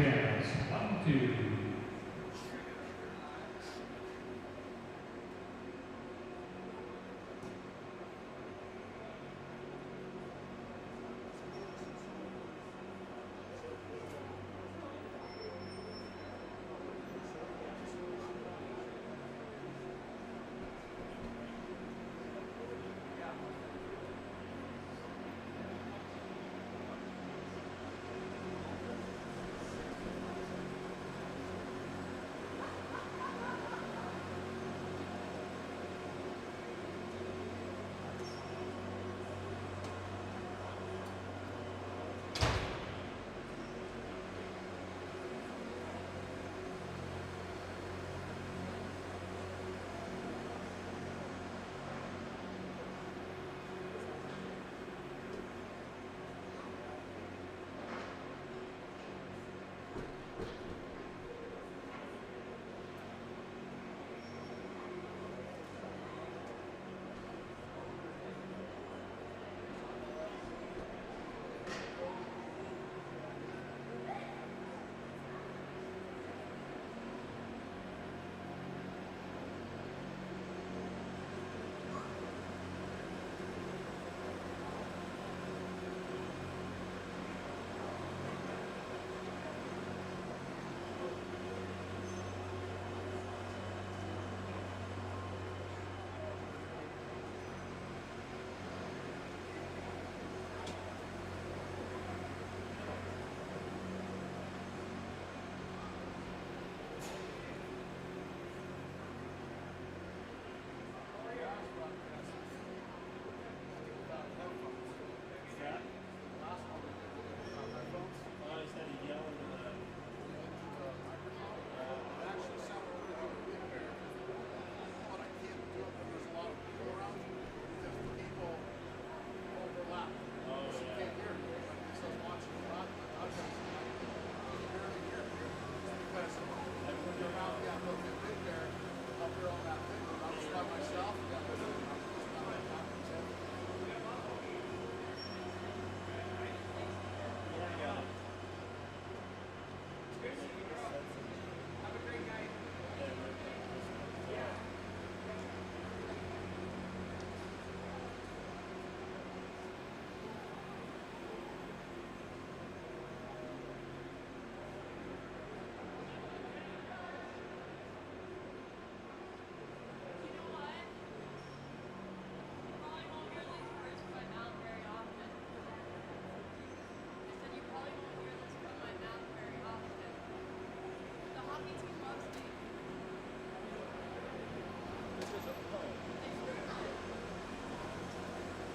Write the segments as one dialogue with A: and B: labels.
A: counts. 1, 2.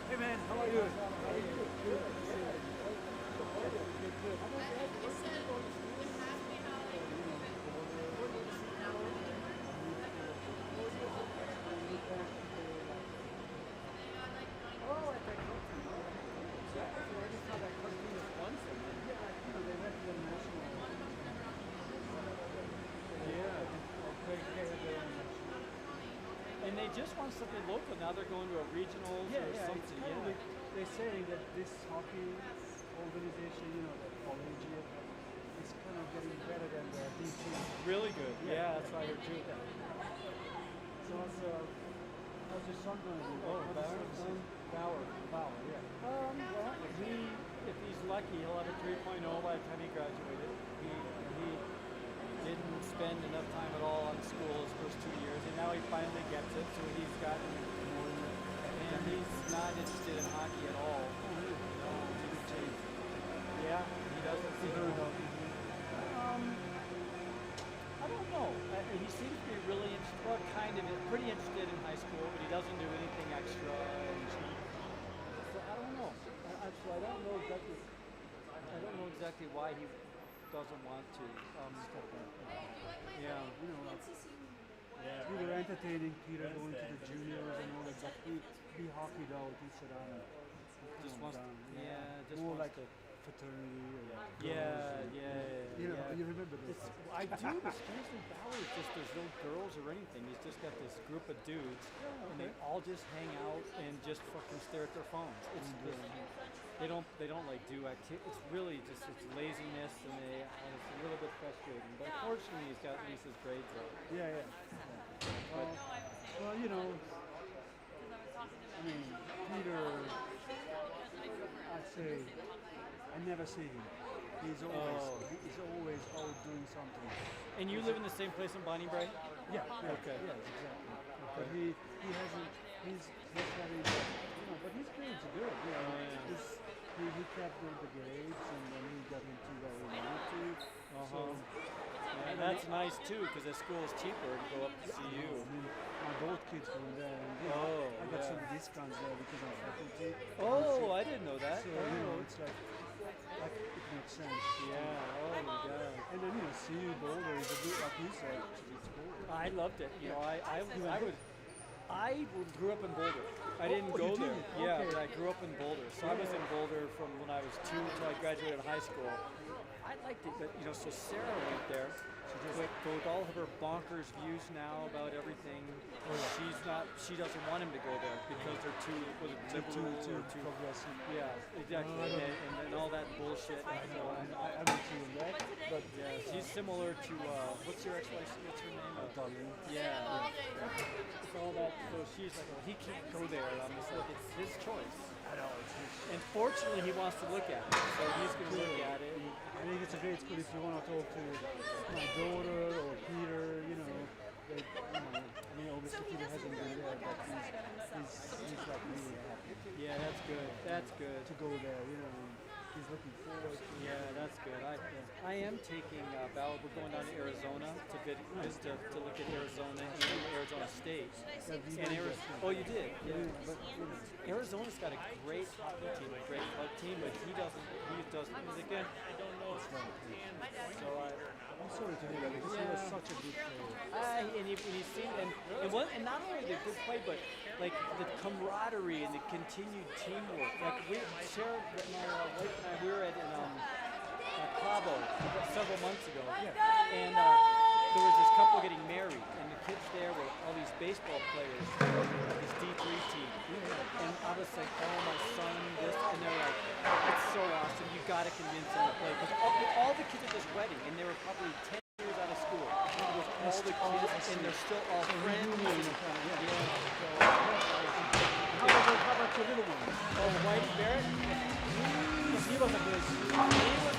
B: Hey man, how are you?
C: And they just want something local. Now they're going to a regionals or something.
B: It's they're saying that this hockey organization, the collegiate, is kind of getting better than the D2.
C: Really good. Yeah, that's what I heard too.
B: So how's your son going to do?
C: Oh, Valor.
B: Valor, yeah.
C: Well, if he's lucky, he'll have a 3.0 by the time he graduated. He didn't spend enough time at all on school his first 2 years, and now he finally gets it. So he's gotten more, and he's not interested in hockey at all. Yeah, he doesn't seem to. I don't know. He seems to be really pretty interested in high school, but he doesn't do anything extra. So I don't know. Actually, I don't know exactly why he doesn't want to. Yeah.
B: Peter entertaining Peter going to the juniors and all that stuff. Be hockey though, he said,
C: Just wants to, just
B: more
C: wants
B: like
C: to.
B: fraternity or
C: Yeah.
B: you remember this.
C: I do, but strangely Valor is just, there's no girls or anything. He's just got this group of dudes, and they all just hang out and just fucking stare at their phones. It's just, they don't like do activity. It's really just it's laziness, and it's a little bit frustrating. But fortunately, he's got at least his grades up.
B: Yeah. Well, you know, I mean, Peter, I'd say, I never see him. He's always out doing something.
C: And you live in the same place in Bonnie Bray?
B: Yeah.
C: Okay.
B: Yeah, exactly. Okay. But he hasn't. He's having, but his grades are good. He kept the grades, and then he got into where he wanted to. So,
C: and that's nice too, because the school is cheaper to go up to see you.
B: I mean, my both kids from there. And, I got some discounts there because I'm faculty.
C: Oh, I didn't know that.
B: So it's like it makes sense.
C: Yeah. Oh my God.
B: And then CU Boulder is a bit like you said. It's cool.
C: I loved it. I grew up in Boulder. I didn't go there. Yeah, but I grew up in Boulder. So I was in Boulder from when I was 2 until I graduated high school. I liked it, but so Sarah went there. With all of her bonkers views now about everything, she doesn't want him to go there because they're too
B: progressive.
C: Yeah, exactly. And all that bullshit.
B: I would see him that. But
C: yeah, she's similar to what's your ex-wife? What's her name?
B: Darlene.
C: Yeah. It's all that. So she's like, well, he can't go there. And I'm just like, it's his choice.
B: I know. It's his.
C: And fortunately, he wants to look at it, so he's going to look at it.
B: I think it's a great school if you want to talk to my daughter or Peter. I mean, obviously Peter hasn't been there, but he's like really happy.
C: Yeah, that's good. That's good
B: to go there. He's looking forward to.
C: Yeah, that's good. I am taking Val. We're going down to Arizona to look at Arizona and Arizona State. Oh, you did? Yeah. But Arizona's got a great hockey team, a great club team, but he doesn't. Is it good? I don't know. So
B: I'm sorry to hear that because he was such a good player.
C: And he's seen and not only the good play, but like the camaraderie and the continued teamwork. Like Sarah, my wife and I, we were at Cabo several months ago, and there was this couple getting married, and the kids there were all these baseball players, this D3 team, and I was like, oh my son, this, and they're like, it's so awesome, you got to convince them to play, because all the kids at this wedding, and they were probably 10 years out of school, it was all the kids, and they're still all friends.
B: How about your little one?
C: Oh, Whitey Barrett? He was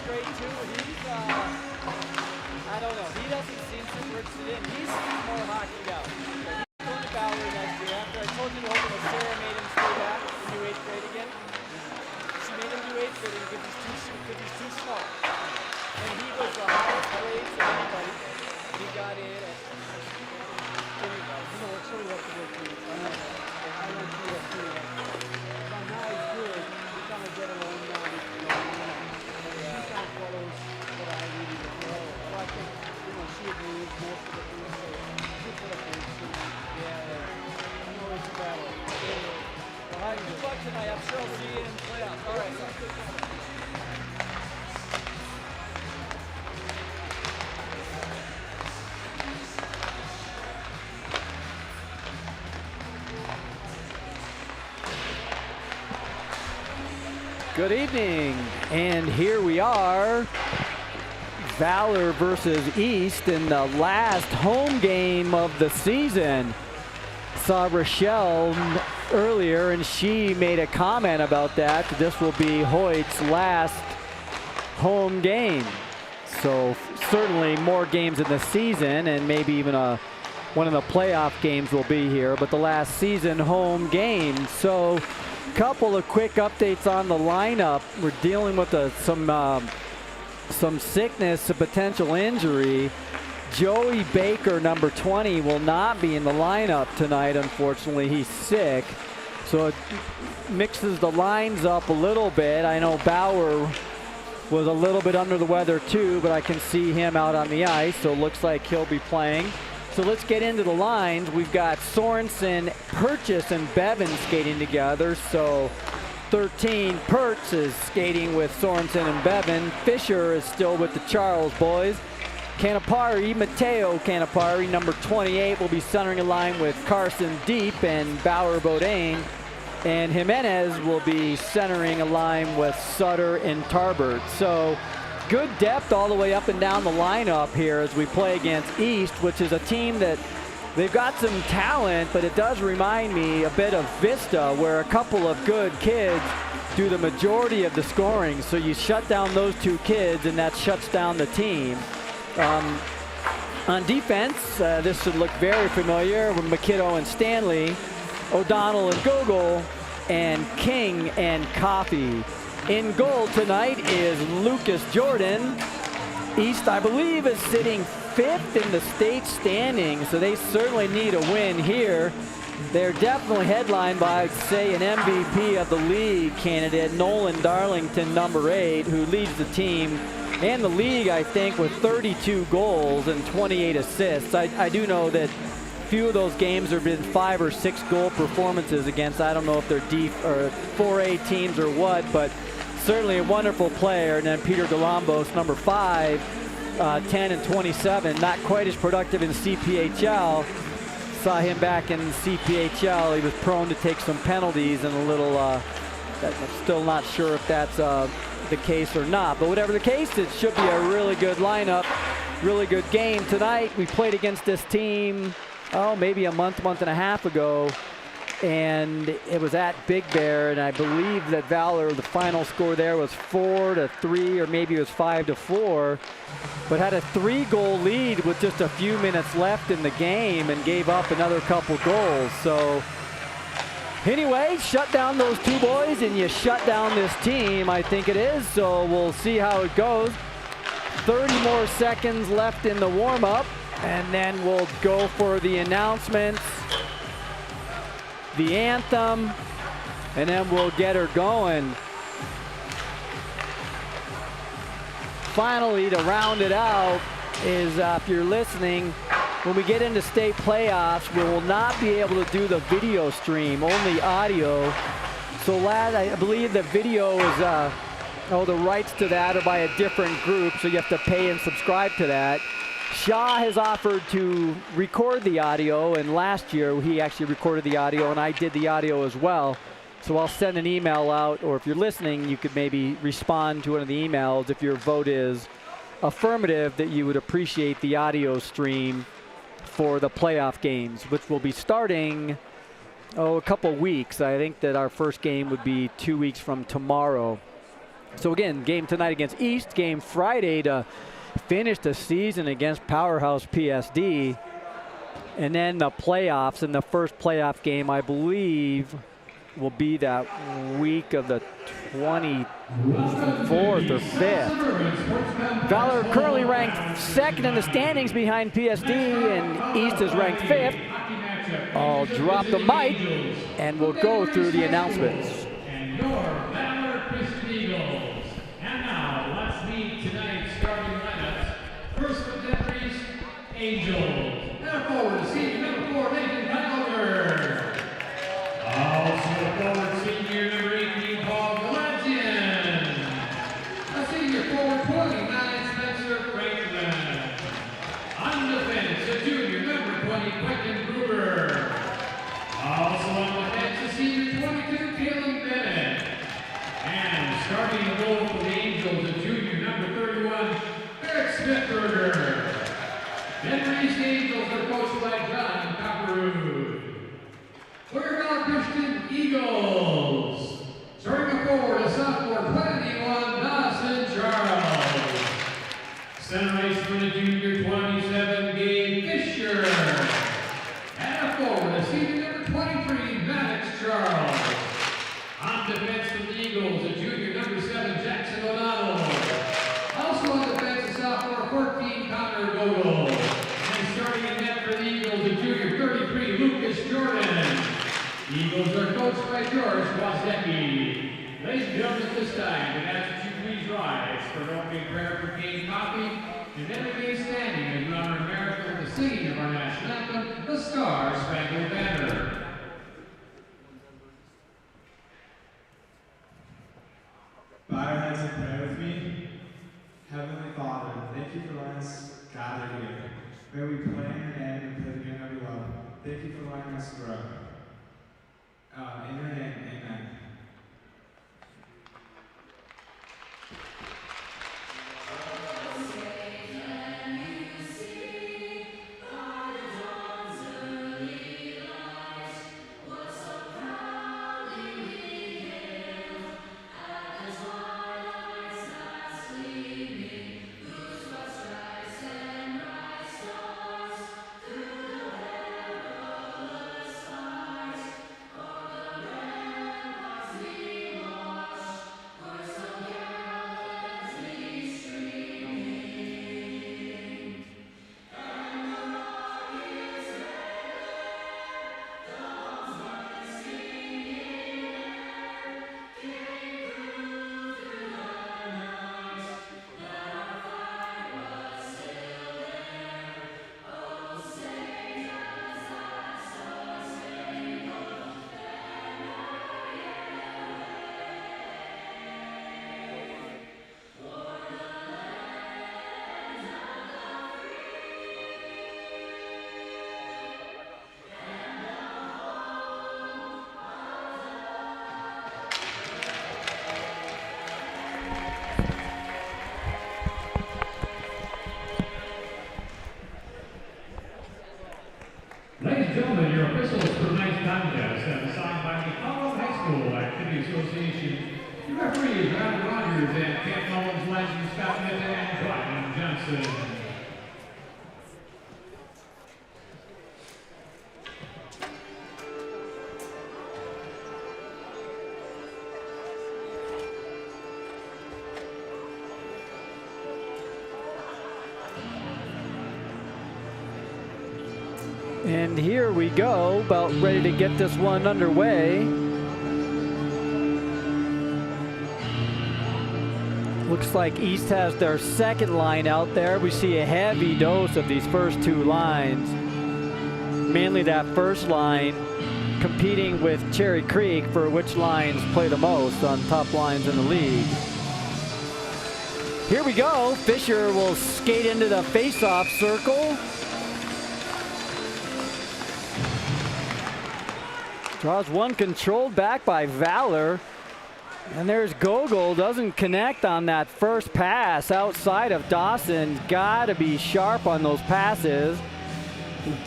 C: great too. He's, I don't know, he doesn't seem super interested in. He's more hockeyed out. So he's going to Valor next year. After I told you to open with Sarah made him stay back and do 8th grade again. She made him do 8th grade because he's too small. And he was the highest grade of anybody. He got in at
B: it's really what to go through. I went through that too. By now he's good. We kind of get along now. He kind of follows what I really do. So I think, she agrees most of the things. So good for the kids. I know it's a battle.
C: All right, good luck tonight. I'm sure I'll see you in the playoffs. All right.
A: Good evening, and here we are, Valor versus East in the last home game of the season. Saw Rochelle earlier, and she made a comment about that. This will be Hoyt's last home game. So certainly more games in the season, and maybe even one of the playoff games will be here, but the last season home game. So couple of quick updates on the lineup. We're dealing with some sickness, a potential injury. Joey Baker, number 20, will not be in the lineup tonight, unfortunately. He's sick. So it mixes the lines up a little bit. I know Bauer was a little bit under the weather too, but I can see him out on the ice, so it looks like he'll be playing. So let's get into the lines. We've got Sorensen, Purchase, and Bevan skating together. So 13, Pertz is skating with Sorensen and Bevan. Fisher is still with the Charles boys. Canapari, Matteo Canapari, number 28, will be centering a line with Carson Deep and Bauer Bodine. And Jimenez will be centering a line with Sutter and Tarbert. So good depth all the way up and down the lineup here as we play against East, which is a team that they've got some talent, but it does remind me a bit of Vista, where a couple of good kids do the majority of the scoring. So you shut down those two kids, and that shuts down the team. On defense, this should look very familiar with McKiddo and Stanley, O'Donnell and Gogol, and King and Coffey. In goal tonight is Lucas Jordan. East, I believe, is sitting 5th in the state standings, so they certainly need a win here. They're definitely headlined by, say, an MVP of the league candidate, Nolan Darlington, number 8, who leads the team and the league, I think, with 32 goals and 28 assists. I do know that few of those games have been 5 or 6 goal performances against, I don't know if they're deep or 4A teams or what, but certainly a wonderful player. And then Peter Galambos, number 5, 10 and 27, not quite as productive in CPHL. Saw him back in CPHL. He was prone to take some penalties and a little, I'm still not sure if that's the case or not. But whatever the case, it should be a really good lineup, really good game tonight. We played against this team, maybe a month and a half ago, and it was at Big Bear, and I believe that Valor, the final score there was 4-3, or maybe it was 5-4, but had a 3-goal lead with just a few minutes left in the game and gave up another couple goals. So anyway, shut down those two boys and you shut down this team, I think it is. So we'll see how it goes. 30 more seconds left in the warm-up, and then we'll go for the announcements, the anthem, and then we'll get her going. Finally, to round it out, is if you're listening, when we get into state playoffs, we will not be able to do the video stream, only audio. So lad, I believe the video is, the rights to that are by a different group, so you have to pay and subscribe to that. Shaw has offered to record the audio, and last year he actually recorded the audio, and I did the audio as well. So I'll send an email out, or if you're listening, you could maybe respond to one of the emails if your vote is affirmative that you would appreciate the audio stream for the playoff games, which will be starting, a couple weeks. I think that our first game would be 2 weeks from tomorrow. So again, game tonight against East, game Friday to finish the season against Powerhouse PSD, and then the playoffs, and the first playoff game, I believe, will be that week of the 24th or 5th. Valor currently ranked 2nd in the standings behind PSD, and East is ranked 5th. I'll drop the mic, and we'll go through the announcements.
D: And your Valor Christian Eagles. And now, let's meet tonight's starting lineups. First with Jeffries, Angels. Now forward, senior number 4, Nathan Fowler. Also forward, senior number 18, Paul Galatian. A senior forward, 29, Spencer Franklin. On defense, a junior number 20, Quentin Gruber. Also on defense, a senior 22, Caleb Bennett. And starting the goal for the Angels, a junior number 31, Eric Smithberger. Denver East Angels are coached by John Copperwood. We're Valor Christian Eagles. Starting forward, a sophomore, 21, Dawson Charles. Center ice for the junior, 27, Gabe Fisher. And a forward, a senior number 23, Maddox Charles. On defense for the Eagles, a junior number 7, Jackson O'Donnell. Also on defense, a sophomore, 14, Connor Gogol. And starting in net for the Eagles, a junior 33, Lucas Jordan. Eagles are coached by George Wozniacki. Ladies and gentlemen, at this time, we ask that you please rise for an opening prayer for Kane Coffey, and then remain standing as we honor America with the singing of our national anthem, the Star Spangled Banner.
E: Bow your heads and pray with me. Heavenly Father, thank you for letting us gather here. May we play in your name and play the game that we love. Thank you for letting us grow. In your name, amen.
D: Ladies and gentlemen, your officials for tonight's contest have assigned by the Valor High School Activity Association. Your referees, Adam Rogers and Camp Mullins, Legend Scott Mitten and Brian Johnson.
A: And here we go, about ready to get this one underway. Looks like East has their second line out there. We see a heavy dose of these first two lines. Mainly that first line competing with Cherry Creek for which lines play the most on top lines in the league. Here we go. Fisher will skate into the face-off circle. Draws one controlled back by Valor. And there's Gogol, doesn't connect on that first pass outside of Dawson. Got to be sharp on those passes.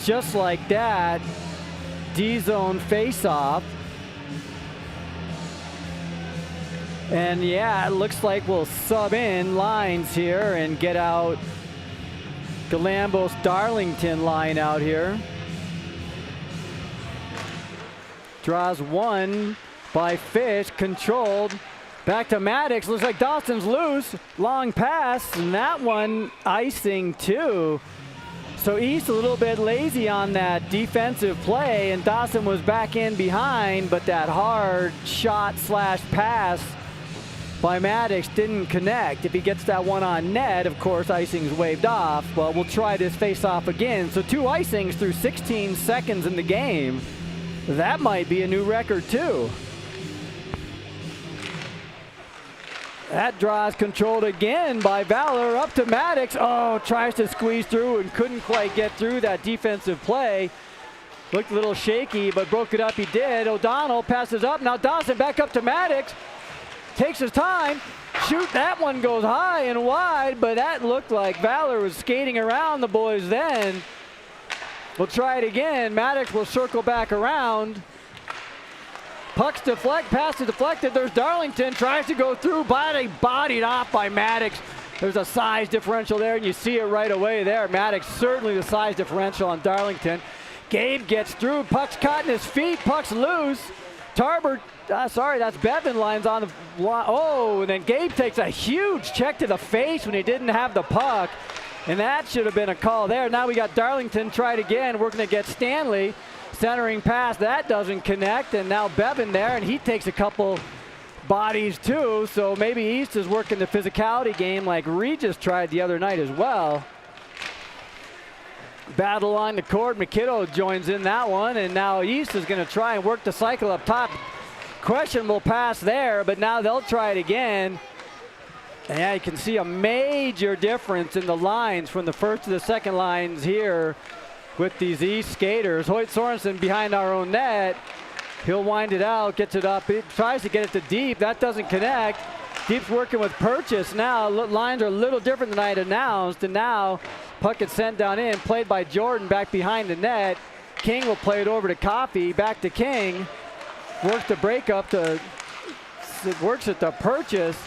A: Just like that, D-zone face-off. And yeah, it looks like we'll sub in lines here and get out Galambos Darlington line out here. Draws one by Fish, controlled. Back to Maddox, looks like Dawson's loose. Long pass, and that one icing too. So East a little bit lazy on that defensive play, and Dawson was back in behind, but that hard shot slash pass by Maddox didn't connect. If he gets that one on net, of course, icing's waved off. Well, we'll try this face-off again. So 2 icings through 16 seconds in the game. That might be a new record too. That draw is controlled again by Valor, up to Maddox. Oh, tries to squeeze through and couldn't quite get through that defensive play. Looked a little shaky, but broke it up he did. O'Donnell passes up, now Dawson back up to Maddox. Takes his time, shoot, that one goes high and wide, but that looked like Valor was skating around the boys then. We'll try it again. Maddox will circle back around. Pucks deflect, pass is deflected. There's Darlington, tries to go through, bodied off by Maddox. There's a size differential there, and you see it right away there. Maddox, certainly the size differential on Darlington. Gabe gets through, puck's caught in his feet, puck's loose. Tarbert, sorry, that's Bevan lines on the line. Oh, and then Gabe takes a huge check to the face when he didn't have the puck. And that should have been a call there. Now we got Darlington tried again, working to get Stanley. Centering pass, that doesn't connect. And now Bevan there, and he takes a couple bodies too. So maybe East is working the physicality game like Regis tried the other night as well. Battle on the court, McKiddo joins in that one. And now East is gonna try and work the cycle up top. Questionable pass there, but now they'll try it again. And yeah, you can see a major difference in the lines from the first to the second lines here with these East skaters. Hoyt Sorensen behind our own net. He'll wind it out, gets it up. He tries to get it to Deep. That doesn't connect. Deep's working with Purchase now. Lines are a little different than I had announced. And now puck gets sent down in, played by Jordan back behind the net. King will play it over to Coffey, back to King. Works the breakup to, works it to Purchase.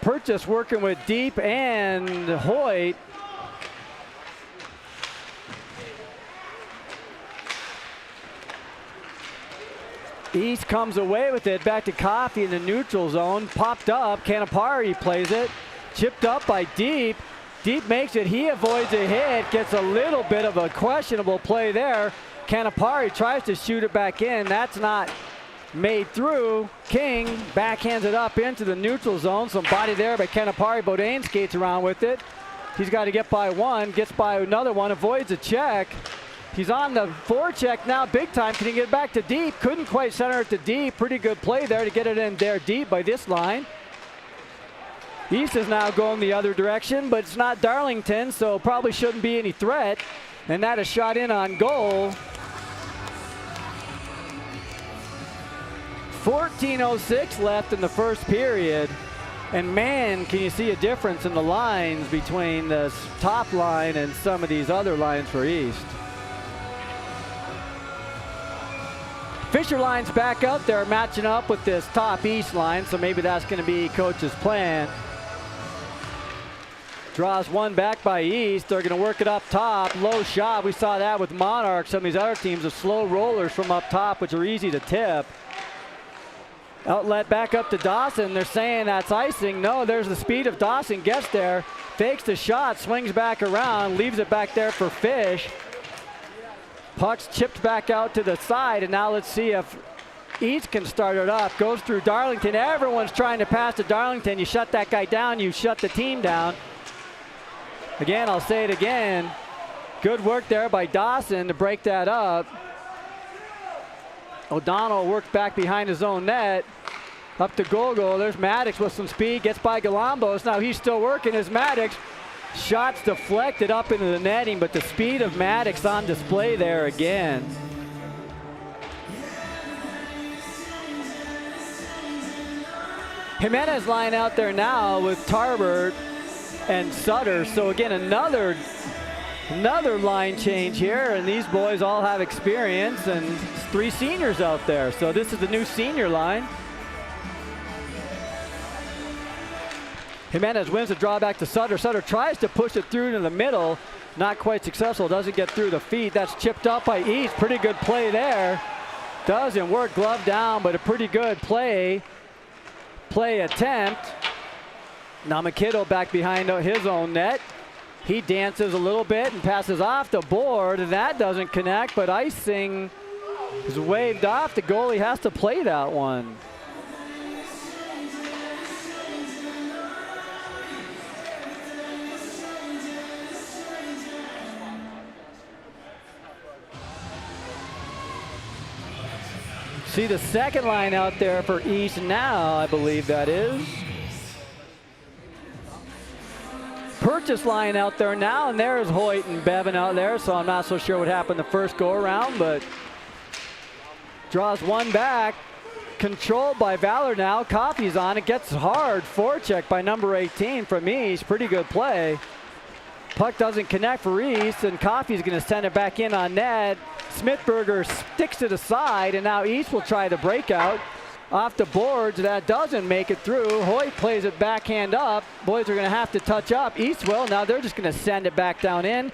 A: Purchase working with Deep and Hoyt. East comes away with it, back to Coffey in the neutral zone. Popped up, Canapari plays it. Chipped up by Deep. Deep makes it, he avoids a hit, gets a little bit of a questionable play there. Canapari tries to shoot it back in, that's not made through. King backhands it up into the neutral zone. Some body there by Canapari. Bodine skates around with it. He's got to get by one, gets by another one, avoids a check. He's on the forecheck now big time. Can he get back to Deep? Couldn't quite center it to Deep. Pretty good play there to get it in there deep by this line. East is now going the other direction, but it's not Darlington, so probably shouldn't be any threat. And that is shot in on goal. 14:06 left in the first period. And man, can you see a difference in the lines between the top line and some of these other lines for East. Fisher line's back out there matching up with this top East line, so maybe that's going to be coach's plan. Draws one back by East. They're going to work it up top. Low shot. We saw that with Monarch. Some of these other teams are slow rollers from up top, which are easy to tip. Outlet back up to Dawson. They're saying that's icing. No, there's the speed of Dawson. Gets there. Fakes the shot. Swings back around. Leaves it back there for Fish. Puck's chipped back out to the side, and now let's see if East can start it up. Goes through Darlington. Everyone's trying to pass to Darlington. You shut that guy down, you shut the team down. Again, I'll say it again. Good work there by Dawson to break that up. O'Donnell worked back behind his own net. Up to Gogo. There's Maddox with some speed. Gets by Galambos. Now he's still working as Maddox. Shots deflected up into the netting, but the speed of Maddox on display there again. Jimenez line out there now with Tarbert and Sutter. So again, another line change here, and these boys all have experience, and 3 seniors out there. So this is the new senior line. Jimenez wins the draw back to Sutter. Sutter tries to push it through to the middle. Not quite successful. Doesn't get through the feet. That's chipped up by East. Pretty good play there. Doesn't work. Glove down, but a pretty good play attempt. Now McKittle back behind his own net. He dances a little bit and passes off the board. That doesn't connect, but icing is waved off. The goalie has to play that one. See the second line out there for East now, I believe that is. Purchase line out there now, and there's Hoyt and Bevan out there, so I'm not so sure what happened the first go around, but draws one back. Controlled by Valor now. Coffey's on it, gets hard. Forecheck by number 18 from East. Pretty good play. Puck doesn't connect for East, and Coffey's going to send it back in on net. Smithberger sticks it aside, and now East will try the breakout. Off the boards, that doesn't make it through. Hoyt plays it backhand up. Boys are going to have to touch up. East will. Now they're just going to send it back down in,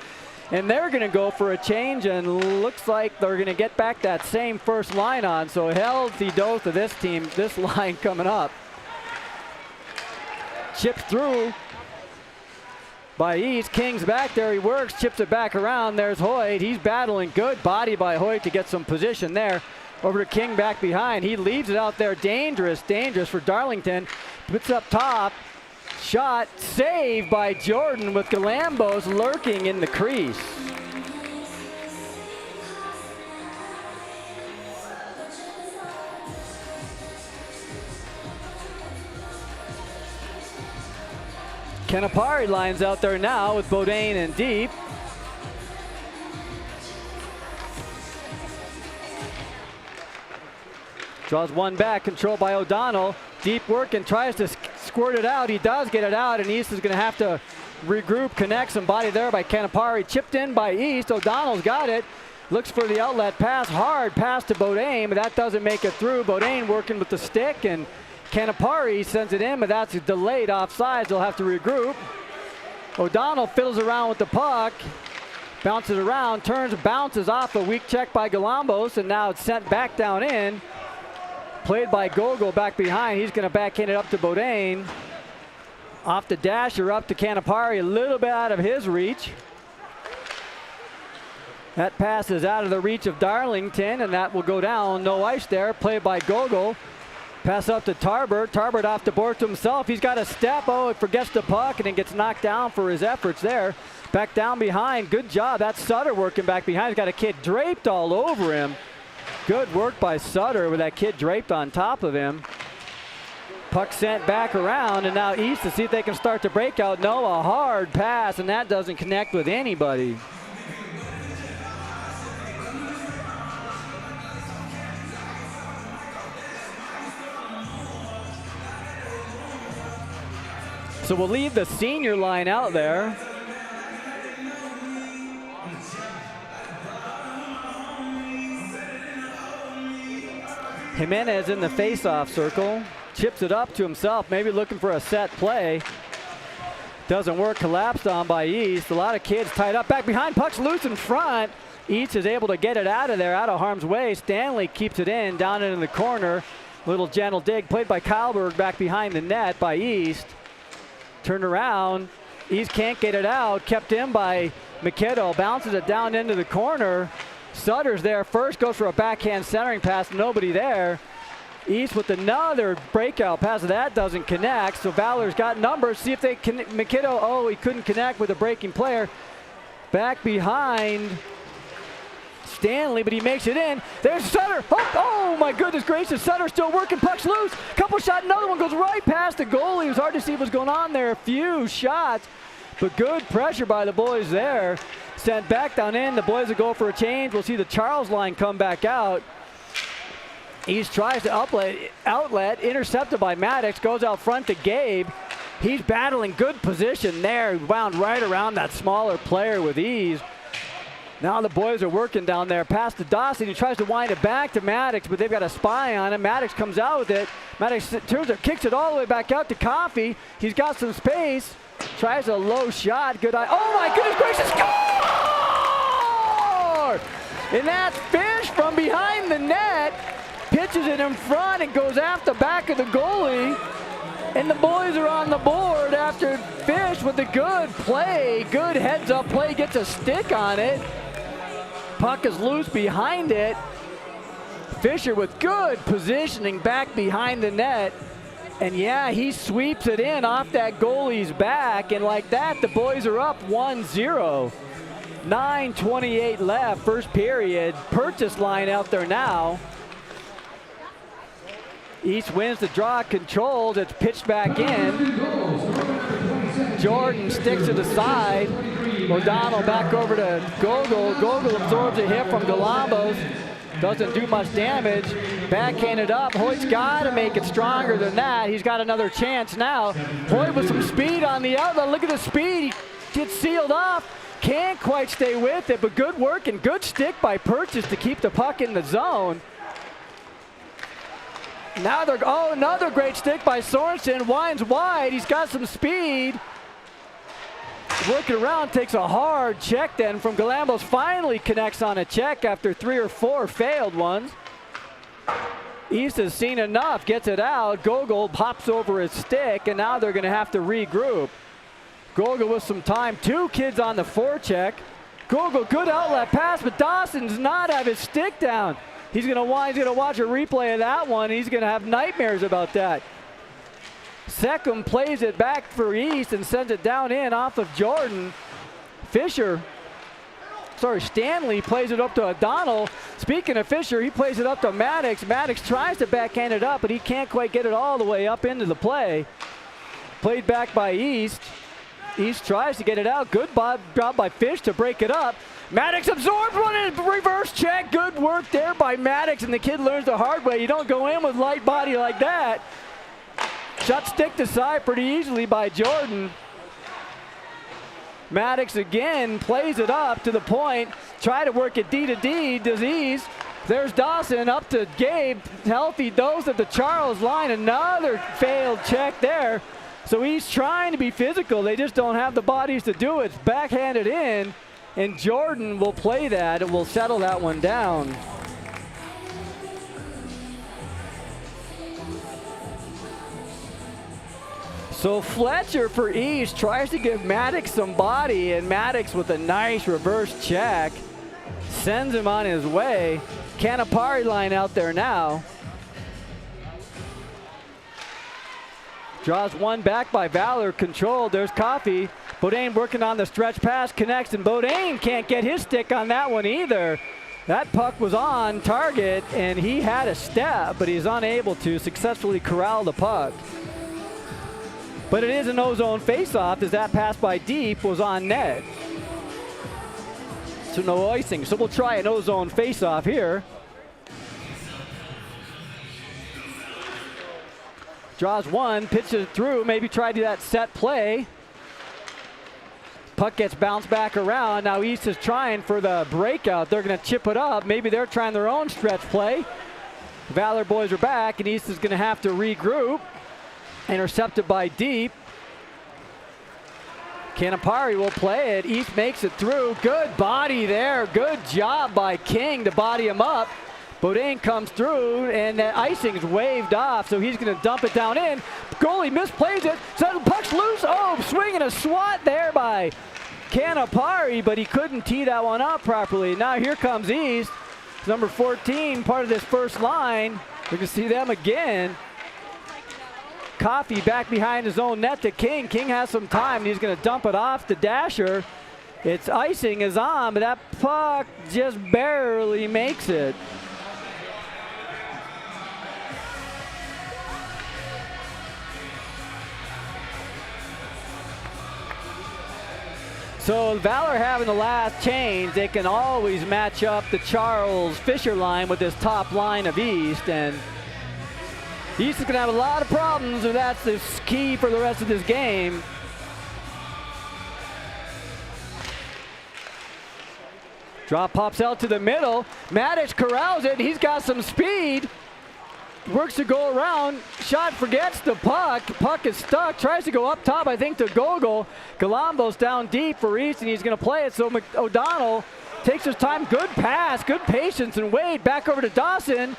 A: and they're going to go for a change, and looks like they're going to get back that same first line on. So a healthy dose of this team, this line coming up. Chipped through by East. King's back there. He works, chips it back around. There's Hoyt. He's battling. Good body by Hoyt to get some position there. Over to King back behind. He leaves it out there. Dangerous for Darlington. Puts up top. Shot saved by Jordan with Galambos lurking in the crease. Canapari lines out there now with Bodine and Deep. Draws one back, controlled by O'Donnell. Deep work and tries to squirt it out. He does get it out, and East is going to have to regroup, connect some body there by Canapari. Chipped in by East. O'Donnell's got it. Looks for the outlet pass. Hard pass to Bodain, but that doesn't make it through. Bodain working with the stick, and Canapari sends it in, but that's delayed offsides. They'll have to regroup. O'Donnell fiddles around with the puck. Bounces around, turns, bounces off a weak check by Galambos, and now it's sent back down in. Played by Gogol back behind. He's going to backhand it up to Bodain. Off the dasher, up to Canapari, a little bit out of his reach. That pass is out of the reach of Darlington, and that will go down. No ice there. Played by Gogol. Pass up to Tarbert. Tarbert off the board to himself. He's got a step. Oh, he forgets the puck, and then gets knocked down for his efforts there. Back down behind. Good job. That's Sutter working back behind. He's got a kid draped all over him. Good work by Sutter with that kid draped on top of him. Puck sent back around, and now East to see if they can start the breakout. No, a hard pass, and that doesn't connect with anybody. So we'll leave the senior line out there. Jimenez in the face-off circle, chips it up to himself, maybe looking for a set play. Doesn't work, collapsed on by East. A lot of kids tied up back behind, puck's loose in front. East is able to get it out of there, out of harm's way. Stanley keeps it in, down into the corner. Little gentle dig, played by Kyleberg back behind the net by East. Turned around, East can't get it out, kept in by McKittle, bounces it down into the corner. Sutter's there first, goes for a backhand centering pass, nobody there. East with another breakout pass, that doesn't connect, so Valor's got numbers, see if they can, McKittle, oh, he couldn't connect with a breaking player. Back behind Stanley, but he makes it in. There's Sutter, oh my goodness gracious, Sutter still working, puck's loose, couple shot, another one goes right past the goalie. It was hard to see what was going on there, a few shots, but good pressure by the boys there. Sent back down in, the boys will go for a change. We'll see the Charles line come back out. East tries to outlet, intercepted by Maddox, goes out front to Gabe. He's battling good position there, wound right around that smaller player with ease. Now the boys are working down there, past to Dawson. He tries to wind it back to Maddox, but they've got a spy on him. Maddox comes out with it. Maddox turns it, kicks it all the way back out to Coffey. He's got some space. Tries a low shot, good eye. Oh my goodness gracious, score! And that's Fish from behind the net. Pitches it in front and goes after the back of the goalie. And the boys are on the board after Fish with a good play. Good heads up play, gets a stick on it. Puck is loose behind it. Fisher with good positioning back behind the net. And yeah, he sweeps it in off that goalie's back, and like that, the boys are up 1-0. 9:28 left, first period. Purchase line out there now. East wins the draw, controlled, it's pitched back in. Jordan sticks it aside. O'Donnell back over to Gogol. Gogol absorbs a hit from Galambos. Doesn't do much damage. Backhanded up. Hoyt's got to make it stronger than that. He's got another chance now. Hoyt with some speed on the outlet. Look at the speed. He gets sealed off. Can't quite stay with it, but good work and good stick by Purchase to keep the puck in the zone. Now they're, oh, another great stick by Sorensen. Winds wide. He's got some speed. Working around, takes a hard check then from Galambos. Finally connects on a check after 3 or 4 failed ones. East has seen enough, gets it out. Gogol pops over his stick, and now they're going to have to regroup. Gogol with some time. 2 kids on the forecheck. Gogol, good outlet pass, but Dawson's not have his stick down. He's going to watch a replay of that one. He's going to have nightmares about that. Seckham plays it back for East and sends it down in off of Jordan. Stanley plays it up to O'Donnell. Speaking of Fisher, he plays it up to Maddox. Maddox tries to backhand it up, but he can't quite get it all the way up into the play. Played back by East. East tries to get it out. Good job by Fish to break it up. Maddox absorbs one in reverse check. Good work there by Maddox, and the kid learns the hard way. You don't go in with light body like that. Shot sticked aside pretty easily by Jordan. Maddox again plays it up to the point. Try to work it D to D. Disease. There's Dawson up to Gabe. Healthy dose at the Charles line. Another failed check there. So he's trying to be physical. They just don't have the bodies to do it. It's backhanded in, and Jordan will play that and will settle that one down. So Fletcher for East tries to give Maddox some body, and Maddox with a nice reverse check sends him on his way. Canapari line out there now. Draws one back by Valor, controlled. There's Coffee. Bodine working on the stretch pass, connects, and Bodine can't get his stick on that one either. That puck was on target, and he had a step, but he's unable to successfully corral the puck. But it is an O-zone face-off, as that pass by Deep was on net. So no icing. So we'll try an O-zone face-off here. Draws one, pitches it through, maybe try to do that set play. Puck gets bounced back around. Now East is trying for the breakout. They're going to chip it up. Maybe they're trying their own stretch play. Valor boys are back, and East is going to have to regroup. Intercepted by Deep. Canapari will play it. East makes it through. Good body there. Good job by King to body him up. Bodine comes through, and that icing's waved off, so he's going to dump it down in. Goalie misplays it. So the puck's loose. Oh, swinging a swat there by Canapari, but he couldn't tee that one up properly. Now here comes East. Number 14, part of this first line. We can see them again. Coffee back behind his own net to King. King has some time, and he's going to dump it off to Dasher. It's icing is on, but that puck just barely makes it. So Valor having the last change, they can always match up the Charles Fisher line with this top line of East, and East is going to have a lot of problems, and that's the key for the rest of this game. Drop pops out to the middle. Maddox corrals it. He's got some speed. Works to go around. Shot forgets the puck. Puck is stuck. Tries to go up top, I think, to Gogol. Galambos down deep for East, and he's going to play it. So O'Donnell takes his time. Good pass. Good patience. And Wade back over to Dawson.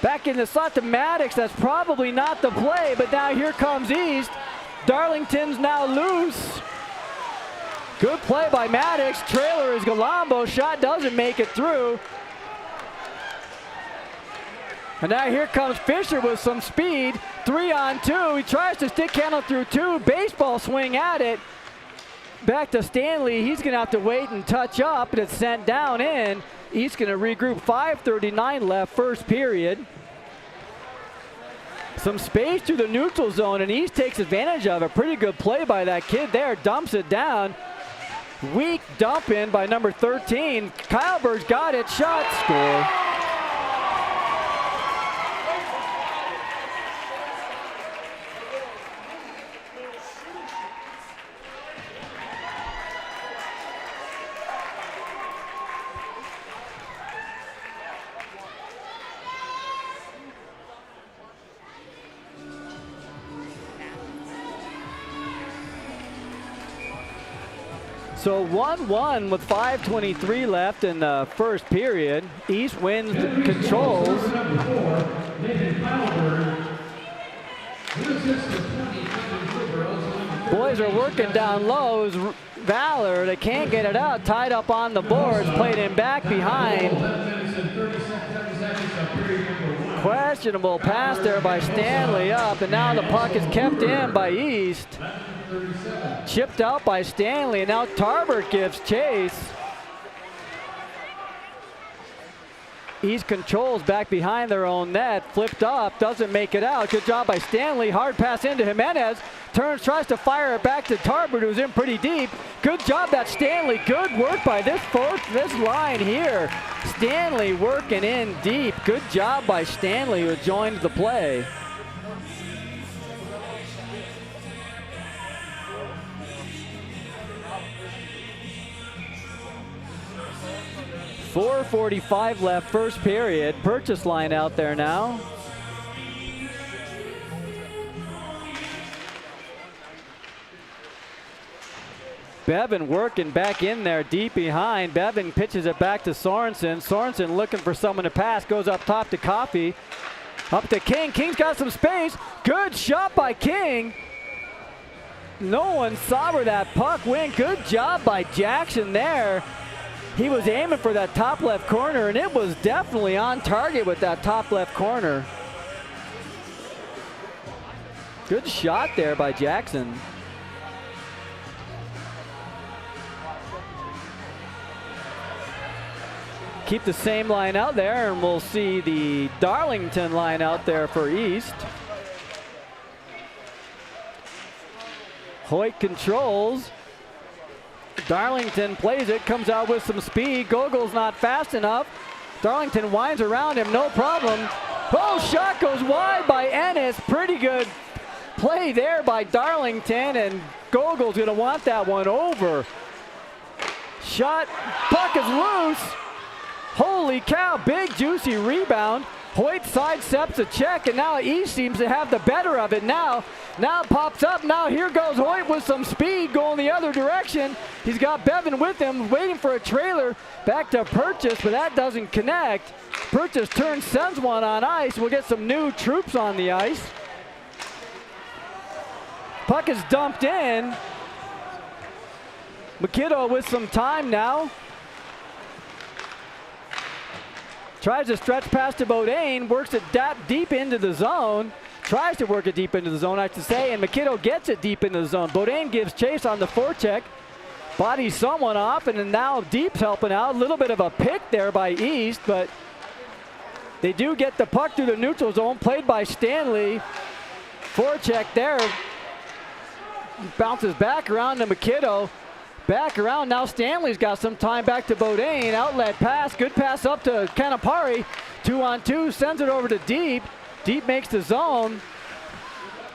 A: Back in the slot to Maddox. That's probably not the play, but now here comes East. Darlington's now loose. Good play by Maddox. Trailer is Galambo. Shot doesn't make it through. And now here comes Fisher with some speed. 3-on-2. He tries to stick handle through two. Baseball swing at it. Back to Stanley. He's going to have to wait and touch up, and it's sent down in. East going to regroup. 5:39 left, first period. Some space through the neutral zone, and East takes advantage of it. Pretty good play by that kid there. Dumps it down. Weak dump in by number 13. Kyleberg's got it. Shot, score. So 1-1 with 5:23 left in the first period. East wins, controls. Boys are working down low. Valor, they can't get it out. Tied up on the boards, played in back behind. Questionable pass there by Stanley up, and now the puck is kept in by East. Chipped out by Stanley, and now Tarbert gives chase. East controls back behind their own net. Flipped up, doesn't make it out. Good job by Stanley. Hard pass into Jimenez. Turns, tries to fire it back to Tarbert, who's in pretty deep. Good job, that Stanley. Good work by this line here. Stanley working in deep. Good job by Stanley, who joins the play. .445 left, first period. Purchase line out there now. Bevan working back in there deep behind. Bevan pitches it back to Sorensen. Sorensen looking for someone to pass. Goes up top to Coffey. Up to King. King's got some space. Good shot by King. No one saw where that puck went. Good job by Jackson there. He was aiming for that top left corner, and it was definitely on target with that top left corner. Good shot there by Jackson. Keep the same line out there, and we'll see the Darlington line out there for East. Hoyt controls. Darlington plays it, comes out with some speed. Gogol's not fast enough. Darlington winds around him, no problem. Oh, shot goes wide by Ennis. Pretty good play there by Darlington, and Gogol's gonna want that one over. Shot, puck is loose. Holy cow, big juicy rebound. Hoyt sidesteps a check, and now East seems to have the better of it now. Now it pops up. Now here goes Hoyt with some speed going the other direction. He's got Bevan with him, waiting for a trailer. Back to Purchase, but that doesn't connect. Purchase turns, sends one on ice. We'll get some new troops on the ice. Puck is dumped in. McKiddo with some time now. Tries to stretch past to Bodine, works it deep into the zone. Tries to work it deep into the zone, I should say, and McKiddo gets it deep into the zone. Bodine gives chase on the forecheck. Bodies someone off, and then now Deep's helping out. A little bit of a pick there by East, but they do get the puck through the neutral zone, played by Stanley. Forecheck there. Bounces back around to McKiddo. Back around, now Stanley's got some time, back to Bodine. Outlet pass, good pass up to Canapari. 2-on-2, sends it over to Deep. Deep makes the zone.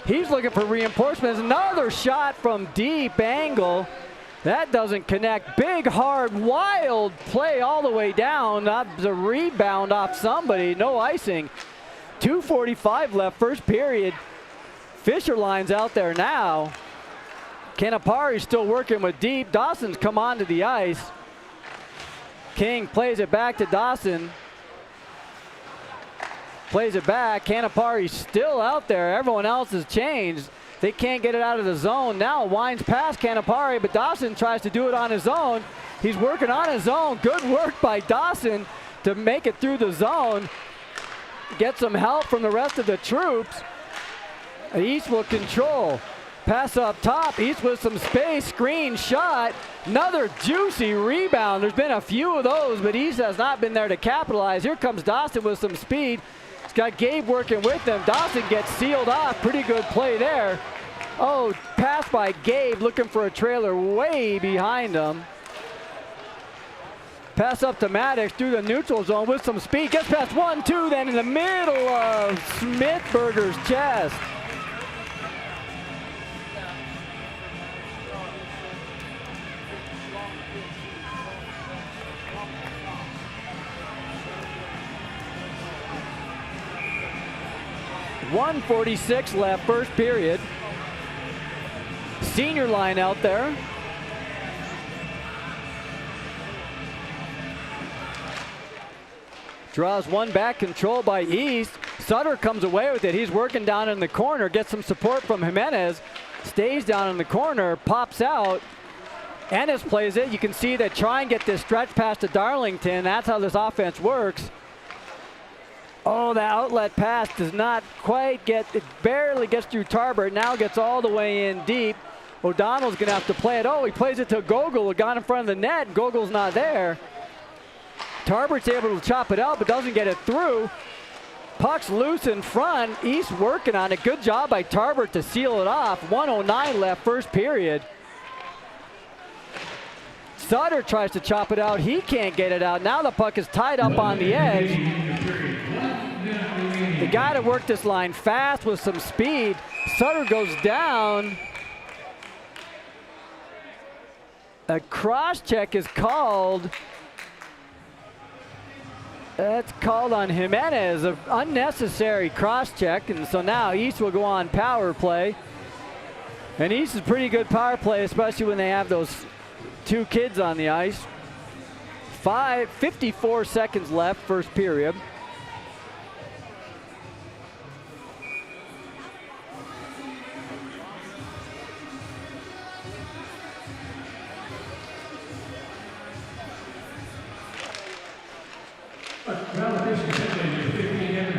A: He's looking for reinforcements. Another shot from Deep angle. That doesn't connect. Big, hard, wild play all the way down. That's a rebound off somebody, no icing. 2:45 left, first period. Fisher line's out there now. Canapari's still working with Deep. Dawson's come onto the ice. King plays it back to Dawson. Plays it back. Canapari's still out there. Everyone else has changed. They can't get it out of the zone. Now winds past Canapari, but Dawson tries to do it on his own. He's working on his own. Good work by Dawson to make it through the zone. Get some help from the rest of the troops. East will control. Pass up top, East with some space, screen shot. Another juicy rebound. There's been a few of those, but East has not been there to capitalize. Here comes Dawson with some speed. He's got Gabe working with him. Dawson gets sealed off. Pretty good play there. Oh, pass by Gabe, looking for a trailer way behind him. Pass up to Maddox through the neutral zone with some speed. Gets past 1-2, then in the middle of Smithberger's chest. .146 left, first period. Senior line out there. Draws one back, control by East. Sutter comes away with it. He's working down in the corner, gets some support from Jimenez. Stays down in the corner, pops out. Ennis plays it. You can see that try and get this stretch pass to Darlington. That's how this offense works. Oh, the outlet pass does not quite get, it barely gets through Tarbert, now gets all the way in deep. O'Donnell's gonna have to play it. Oh, he plays it to Gogol, who got in front of the net. Gogol's not there. Tarbert's able to chop it out, but doesn't get it through. Puck's loose in front. East working on it. Good job by Tarbert to seal it off. 1:09 left, first period. Sutter tries to chop it out. He can't get it out. Now the puck is tied up on the edge. They got to work this line fast with some speed. Sutter goes down. A cross check is called. That's called on Jimenez, an unnecessary cross check, and so now East will go on power play. And East is pretty good power play, especially when they have those two kids on the ice. 54 seconds left, first period.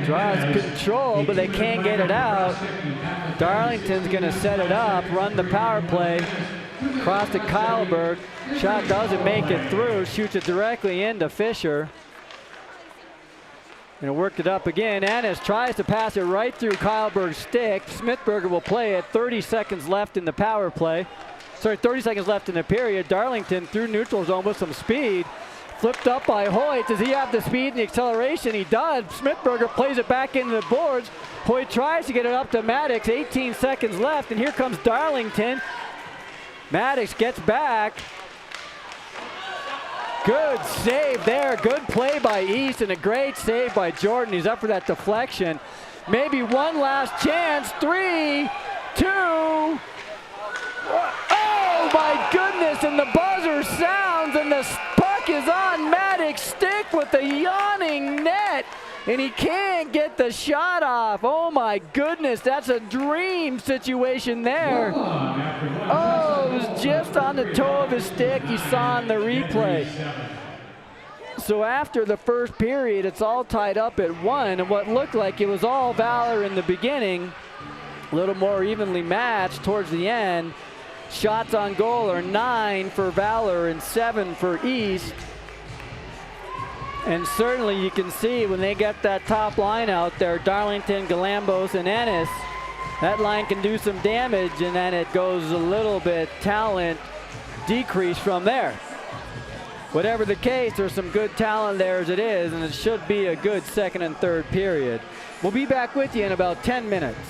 A: Draws control, but they can't get it out. Darlington's going to set it up, run the power play. Cross to Kyleberg. Shot doesn't make it through. Shoots it directly into Fisher. And worked it up again. Ennis tries to pass it right through Kyleberg's stick. Smithberger will play it. 30 seconds left in the power play. 30 seconds left in the period. Darlington through neutral zone with some speed. Flipped up by Hoyt. Does he have the speed and the acceleration? He does. Smithberger plays it back into the boards. Hoyt tries to get it up to Maddox. 18 seconds left, and here comes Darlington. Maddox gets back. Good save there. Good play by East, and a great save by Jordan. He's up for that deflection. Maybe one last chance. 3, 2. Oh my goodness, and the buzzer sounds, and the puck is on Maddox's stick with the yawning net, and he can't get the shot off. Oh my goodness, that's a dream situation there. Oh, it was just on the toe of his stick. You saw in the replay. So after the first period, it's all tied up at 1, and what looked like it was all Valor in the beginning, a little more evenly matched towards the end. Shots on goal are 9 for Valor and 7 for East. And certainly you can see when they get that top line out there, Darlington, Galambos, and Ennis, that line can do some damage, and then it goes a little bit talent decrease from there. Whatever the case, there's some good talent there as it is, and it should be a good second and third period. We'll be back with you in about 10 minutes.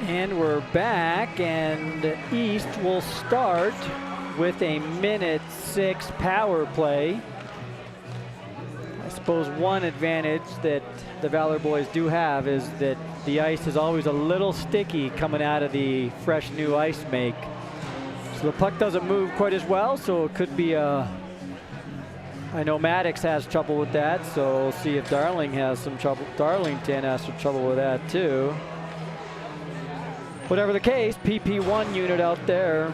A: And we're back, and East will start with a minute-6 power play. I suppose one advantage that the Valor boys do have is that the ice is always a little sticky coming out of the fresh new ice make. So the puck doesn't move quite as well, so it could be a... I know Maddox has trouble with that, so we'll see if Darlington has some trouble with that too. Whatever the case, PP1 unit out there.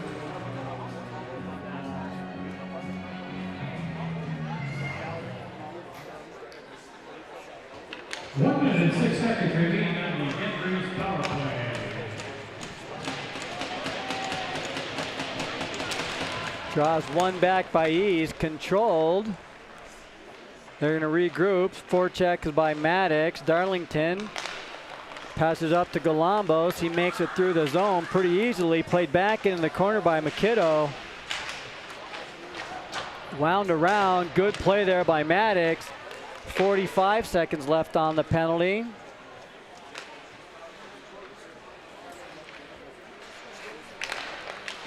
D: One minute and 6 seconds remaining on the Henry's power play.
A: Draws one back by East, controlled. They're going to regroup. Forecheck is by Maddox. Darlington passes up to Galambos. He makes it through the zone pretty easily. Played back in the corner by McKiddo. Wound around. Good play there by Maddox. 45 seconds left on the penalty.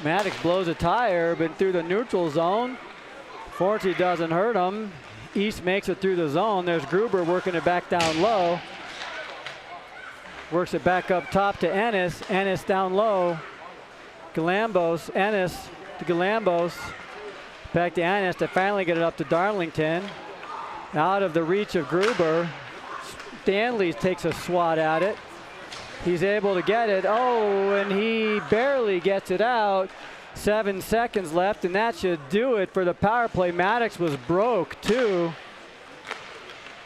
A: Maddox blows a tire, but through the neutral zone. Forty doesn't hurt him. East makes it through the zone. There's Gruber working it back down low. Works it back up top to Ennis. Ennis down low. Galambos, Ennis to Galambos. Back to Ennis to finally get it up to Darlington. Out of the reach of Gruber. Stanley takes a swat at it. He's able to get it. Oh, and he barely gets it out. 7 seconds left, and that should do it for the power play. Maddox was broke too.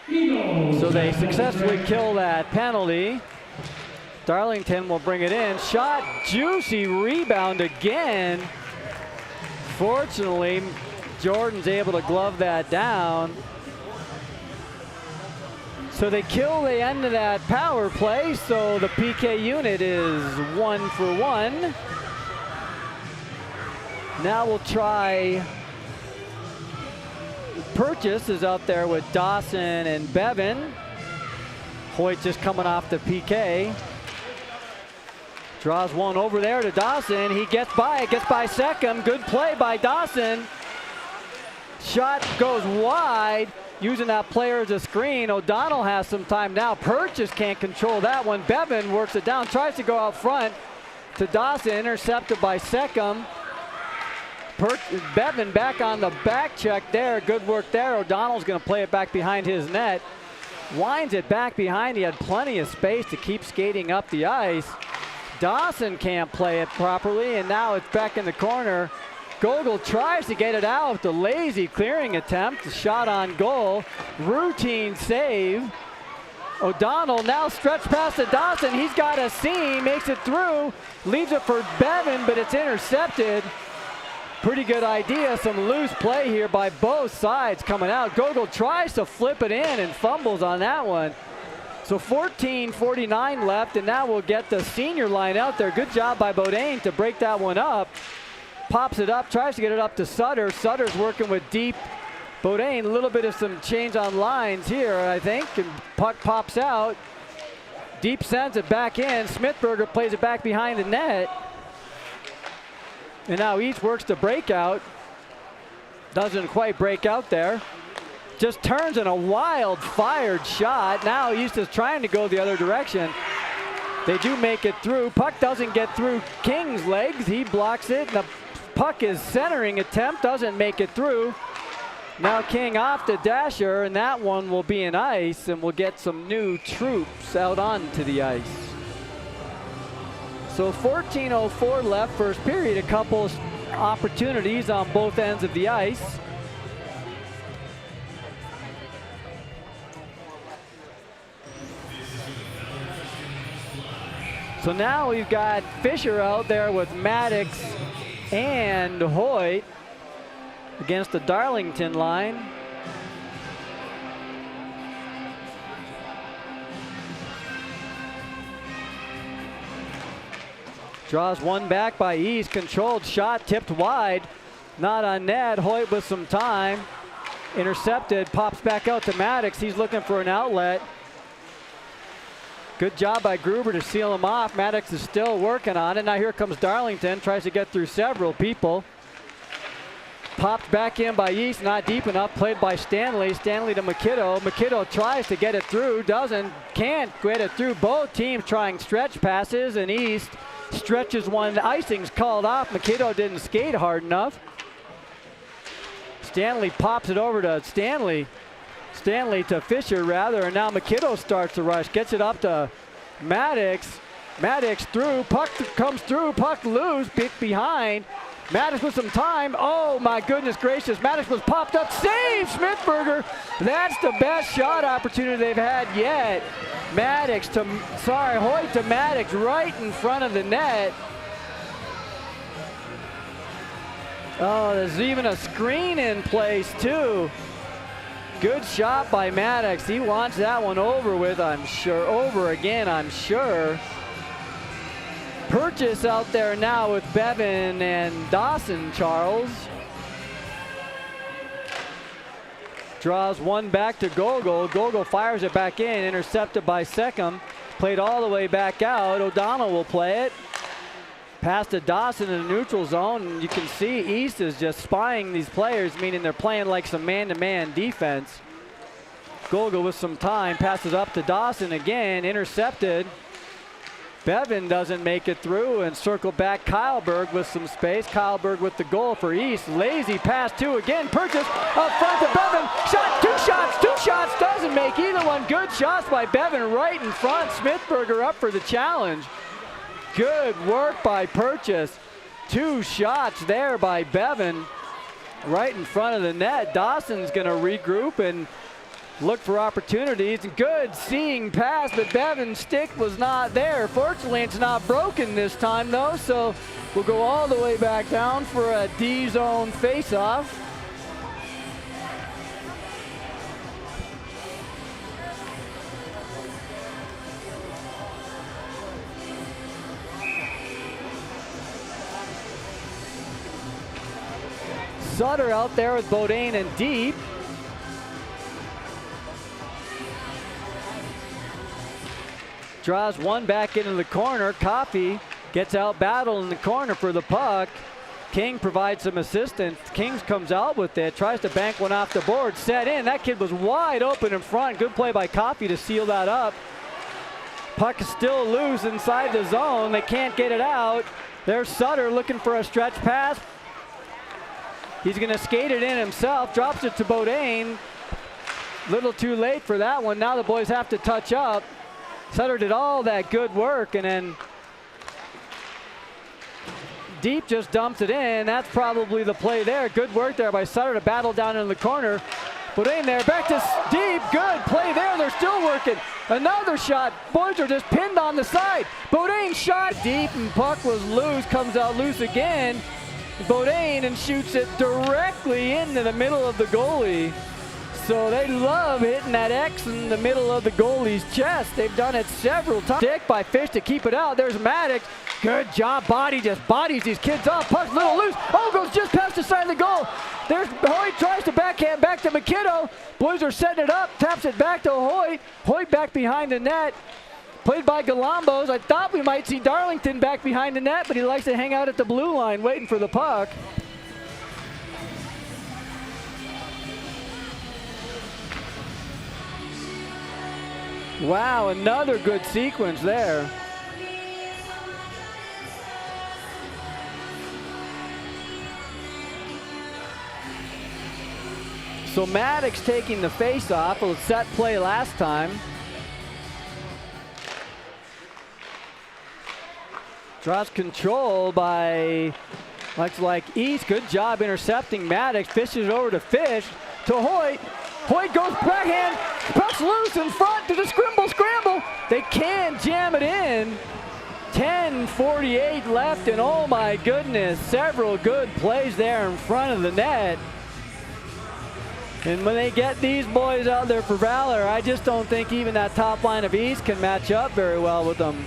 A: So they successfully kill that penalty. Darlington will bring it in. Shot, juicy rebound again. Fortunately, Jordan's able to glove that down. So they kill the end of that power play, so the PK unit is 1 for 1. Now we'll try Purchase is out there with Dawson and Bevan. Hoyt just coming off the PK. Draws one over there to Dawson. He gets by Seckham. Good play by Dawson. Shot goes wide. Using that player as a screen. O'Donnell has some time now. Purchase can't control that one. Bevan works it down, tries to go out front to Dawson, intercepted by Seckham. Bevan back on the back check there. Good work there. O'Donnell's going to play it back behind his net. Winds it back behind. He had plenty of space to keep skating up the ice. Dawson can't play it properly, and now it's back in the corner. Gogol tries to get it out. The lazy clearing attempt. Shot on goal. Routine save. O'Donnell now stretched past to Dawson. He's got a seam. Makes it through. Leaves it for Bevan, but it's intercepted. Pretty good idea. Some loose play here by both sides coming out. Gogol tries to flip it in and fumbles on that one. So 14:49 left, and now we'll get the senior line out there. Good job by Bodine to break that one up. Pops it up, tries to get it up to Sutter. Sutter's working with deep. Bodine, a little bit of some change on lines here, I think, and puck pops out. Deep sends it back in. Smithberger plays it back behind the net. And now East works the breakout. Doesn't quite break out there. Just turns in a wild fired shot. Now East is trying to go the other direction. They do make it through. Puck doesn't get through King's legs. He blocks it. The puck is centering attempt. Doesn't make it through. Now King off to Dasher, and that one will be an ice, and we'll get some new troops out onto the ice. So 14:04 left, first period. A couple opportunities on both ends of the ice. So now we've got Fisher out there with Maddox and Hoyt against the Darlington line. Draws one back by East. Controlled shot, tipped wide. Not on net. Hoyt with some time. Intercepted. Pops back out to Maddox. He's looking for an outlet. Good job by Gruber to seal him off. Maddox is still working on it. Now here comes Darlington, tries to get through several people. Popped back in by East, not deep enough, played by Stanley. Stanley to McKiddo. McKiddo tries to get it through, doesn't, can't get it through. Both teams trying stretch passes, and East stretches one. The icing's called off. McKiddo didn't skate hard enough. Stanley pops it over to Stanley to Fisher rather, and now McKiddo starts to rush, gets it up to Maddox. Maddox through, puck comes through, puck loose, pick behind. Maddox with some time. Oh my goodness gracious, Maddox was popped up, save Smithberger. That's the best shot opportunity they've had yet. Hoyt to Maddox right in front of the net. Oh, there's even a screen in place too. Good shot by Maddox. He wants that one over with, I'm sure. Over again, I'm sure. Purchase out there now with Bevan and Dawson, Charles. Draws one back to Gogol. Gogol fires it back in, intercepted by Seckham. Played all the way back out. O'Donnell will play it. Pass to Dawson in the neutral zone. And you can see East is just spying these players, meaning they're playing like some man-to-man defense. Gogol with some time, passes up to Dawson again, intercepted. Bevan doesn't make it through, and circle back Kyleberg with some space. Kyleberg with the goal for East. Lazy pass two again. Purchase up front to Bevan. Shot, two shots, doesn't make either one. Good shots by Bevan right in front. Smithberger up for the challenge. Good work by Purchase. Two shots there by Bevan right in front of the net. Dawson's going to regroup and look for opportunities. Good seeing pass, but Bevan's stick was not there. Fortunately, it's not broken this time though, so we'll go all the way back down for a D-zone face-off. Sutter out there with Bodine and deep. Draws one back into the corner. Coffey gets out battled in the corner for the puck. King provides some assistance. Kings comes out with it, tries to bank one off the board, set in. That kid was wide open in front. Good play by Coffey to seal that up. Puck is still loose inside the zone. They can't get it out. There's Sutter looking for a stretch pass. He's going to skate it in himself, drops it to Bodine. Little too late for that one. Now the boys have to touch up. Sutter did all that good work, and then Deep just dumped it in. That's probably the play there. Good work there by Sutter to battle down in the corner. Bodine there, back to Deep. Good play there. They're still working. Another shot. Boys are just pinned on the side. Bodine shot deep, and puck was loose. Comes out loose again. Bodine and shoots it directly into the middle of the goalie. So they love hitting that X in the middle of the goalie's chest. They've done it several times. Stick by Fish to keep it out. There's Maddox. Good job. Body just bodies these kids off. Puck's a little loose. Oh, goes just past the side of the goal. There's Hoyt, tries to backhand back to McKiddo. Boys are setting it up. Taps it back to Hoyt. Hoyt back behind the net. Played by Galambos. I thought we might see Darlington back behind the net, but he likes to hang out at the blue line waiting for the puck. Wow, another good sequence there. So Maddox taking the face-off. A set play last time. Draws control by, looks like East. Good job intercepting Maddox. Fishes over to Fish. To Hoyt. Hoyt goes backhand. Puck's loose in front to the scramble. They can jam it in. 10:48 left, and oh my goodness, several good plays there in front of the net. And when they get these boys out there for Valor, I just don't think even that top line of East can match up very well with them.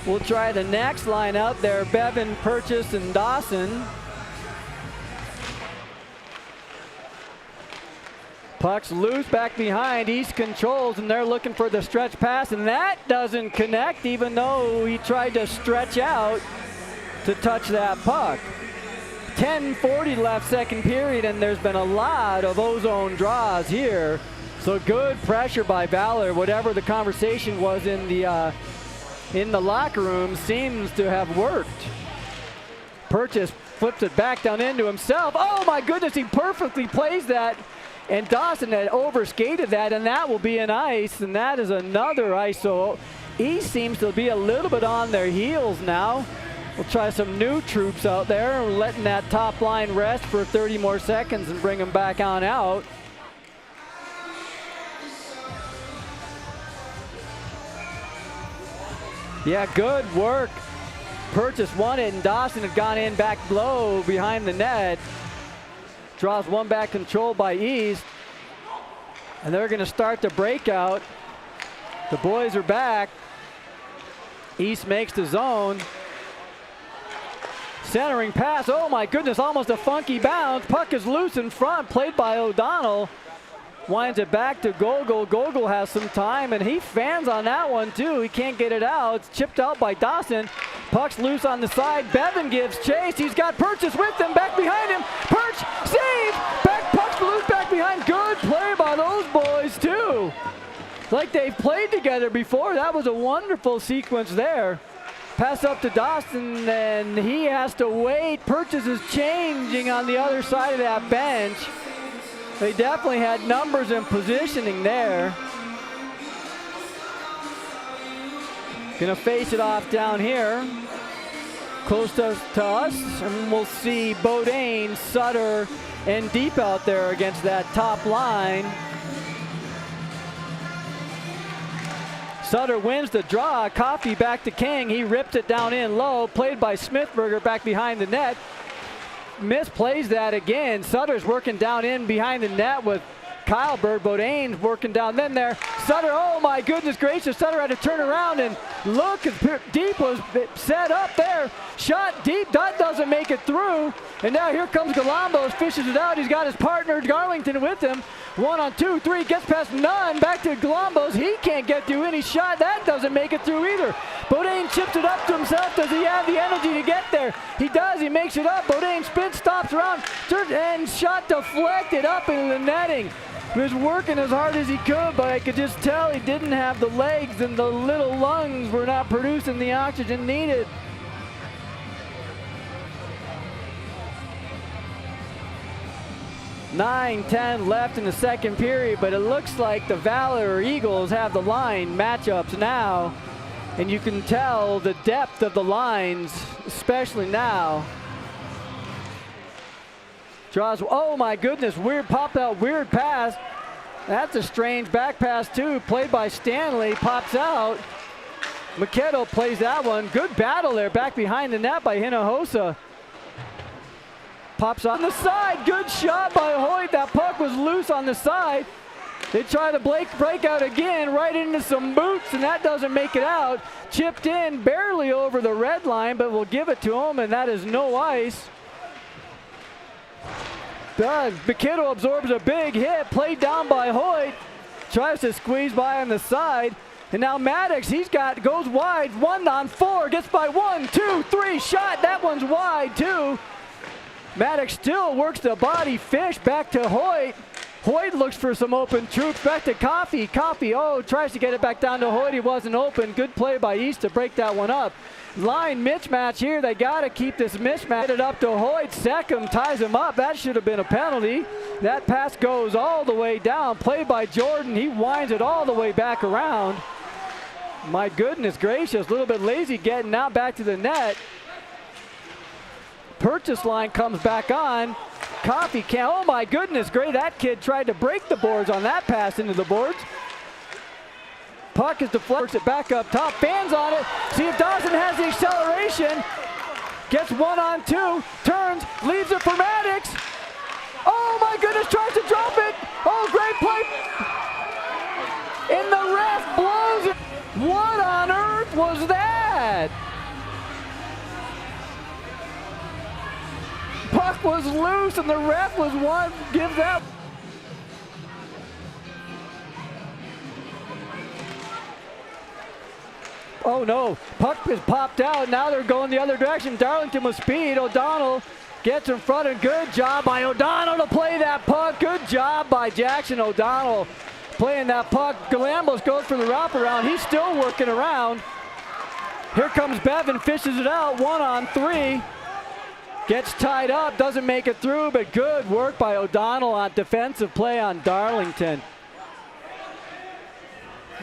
A: We'll try the next line out there, Bevan, Purchase, and Dawson. Puck's loose back behind. East controls, and they're looking for the stretch pass, and that doesn't connect, even though he tried to stretch out to touch that puck. 10:40 left second period, and there's been a lot of ozone draws here. So good pressure by Valor. Whatever the conversation was in the locker room seems to have worked. Purchase flips it back down into himself. Oh my goodness, he perfectly plays that. And Dawson had overskated that, and that will be an ice, and that is another ice. So East seems to be a little bit on their heels now. We'll try some new troops out there, letting that top line rest for 30 more seconds and bring them back on out. Yeah, good work. Purchase won it, and Dawson had gone in back low behind the net. Draws one back control by East. And they're going to start the breakout. The boys are back. East makes the zone. Centering pass, oh my goodness, almost a funky bounce. Puck is loose in front, played by O'Donnell. Winds it back to Gogol. Gogol has some time, and he fans on that one too. He can't get it out. It's chipped out by Dawson. Puck's loose on the side. Bevan gives chase. He's got Purchase with him. Back behind him. Perch, save! Puck's loose back behind. Good play by those boys too. Like they've played together before. That was a wonderful sequence there. Pass up to Dawson, and he has to wait. Purchase is changing on the other side of that bench. They definitely had numbers and positioning there. Gonna face it off down here. Close to us, and we'll see Bodine, Sutter, and Deep out there against that top line. Sutter wins the draw. Coffey back to King. He ripped it down in low. Played by Smithberger back behind the net. Misplays that again. Sutter's working down in behind the net with Kyleberg. Bodain's working down then there. Sutter, oh my goodness gracious. Sutter had to turn around and look. Deep was set up there. Shot deep. That doesn't make it through. And now here comes Galambos. Fishes it out. He's got his partner Garlington with him. 1 on 2, 3, gets past none, back to Galambos. He can't get through any shot. That doesn't make it through either. Bodain chips it up to himself. Does he have the energy to get there? He does. He makes it up. Bodain spins, stops around, and shot deflected up into the netting. He was working as hard as he could, but I could just tell he didn't have the legs, and the little lungs were not producing the oxygen needed. .10 left in the second period, but it looks like the Valor Eagles have the line matchups now, and you can tell the depth of the lines, especially now. Draws, oh my goodness, weird pop out, weird pass. That's a strange back pass too, played by Stanley, pops out. Makedo plays that one. Good battle there, back behind the net by Hinojosa. Pops on the side, good shot by Hoyt. That puck was loose on the side. They try to break out again, right into some boots, and that doesn't make it out. Chipped in, barely over the red line, but we'll give it to him, and that is no ice. Makedo absorbs a big hit, played down by Hoyt. Tries to squeeze by on the side. And now Maddox, goes wide, 1 on 4, gets by 1, 2, 3, shot. That one's wide too. Maddox still works the body fish back to Hoyt. Hoyt looks for some open troops. Back to Coffey. Coffey, tries to get it back down to Hoyt. He wasn't open. Good play by East to break that one up. Line mismatch here. They got to keep this mismatch. Get it up to Hoyt. Seckham ties him up. That should have been a penalty. That pass goes all the way down. Play by Jordan. He winds it all the way back around. My goodness gracious. A little bit lazy getting out back to the net. Purchase line comes back on. Coffey can't. Oh my goodness, great. That kid tried to break the boards on that pass into the boards. Puck is deflected, it back up top. Fans on it. See if Dawson has the acceleration. Gets 1 on 2. Turns, leaves it for Maddox. Oh my goodness, tries to drop it. Oh, great play. And the ref blows it. What on earth was that? Puck was loose and the ref was one, gives that. Oh no, puck is popped out. Now they're going the other direction. Darlington with speed. O'Donnell gets in front, and good job by O'Donnell to play that puck. Good job by Jackson O'Donnell playing that puck. Galambos goes for the wraparound. He's still working around. Here comes Bevan, fishes it out, 1-on-3. Gets tied up, doesn't make it through, but good work by O'Donnell on defensive play on Darlington.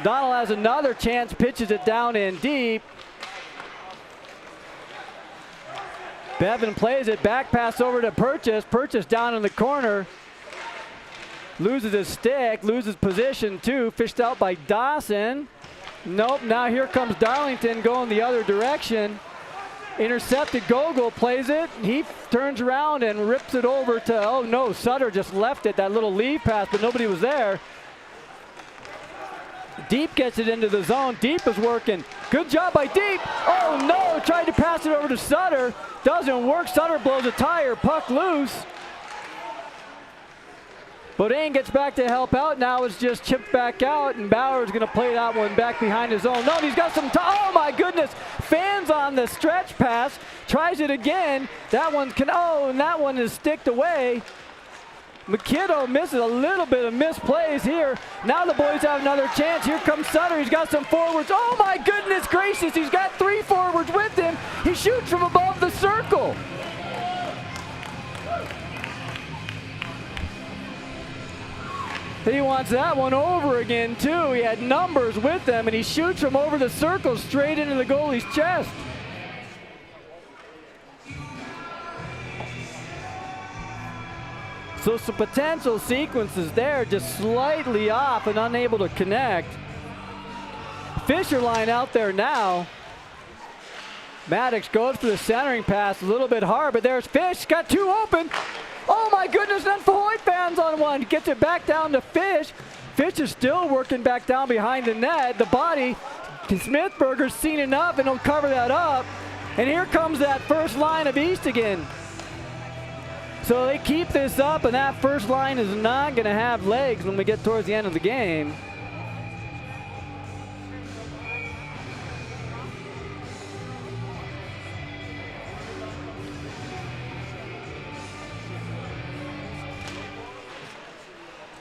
A: O'Donnell has another chance, pitches it down in deep. Bevan plays it, back pass over to Purchase. Purchase down in the corner. Loses his stick, loses position too. Fished out by Dawson. Nope, now here comes Darlington going the other direction. Intercepted, Gogol plays it. He turns around and rips it over to, oh no, Sutter just left it, that little leave pass, but nobody was there. Deep gets it into the zone. Deep is working. Good job by Deep. Oh no, tried to pass it over to Sutter. Doesn't work. Sutter blows a tire. Puck loose. Bodine gets back to help out. Now it's just chipped back out, and Bauer's going to play that one back behind his own. No, he's got some oh my goodness. Fans on the stretch pass. Tries it again. That one and that one is sticked away. McKiddo misses a little bit of misplays here. Now the boys have another chance. Here comes Sutter. He's got some forwards. Oh my goodness gracious. He's got 3 forwards with him. He shoots from above the circle. He wants that one over again too. He had numbers with him, and he shoots from over the circle straight into the goalie's chest. So some potential sequences there, just slightly off and unable to connect. Fisher line out there now. Maddox goes for the centering pass, a little bit hard, but there's Fish, got 2 open. Oh my goodness, then Fahoy fans on one. Gets it back down to Fish. Fish is still working back down behind the net. The body, Smithburger's seen enough and he'll cover that up. And here comes that first line of East again. So they keep this up, and that first line is not going to have legs when we get towards the end of the game.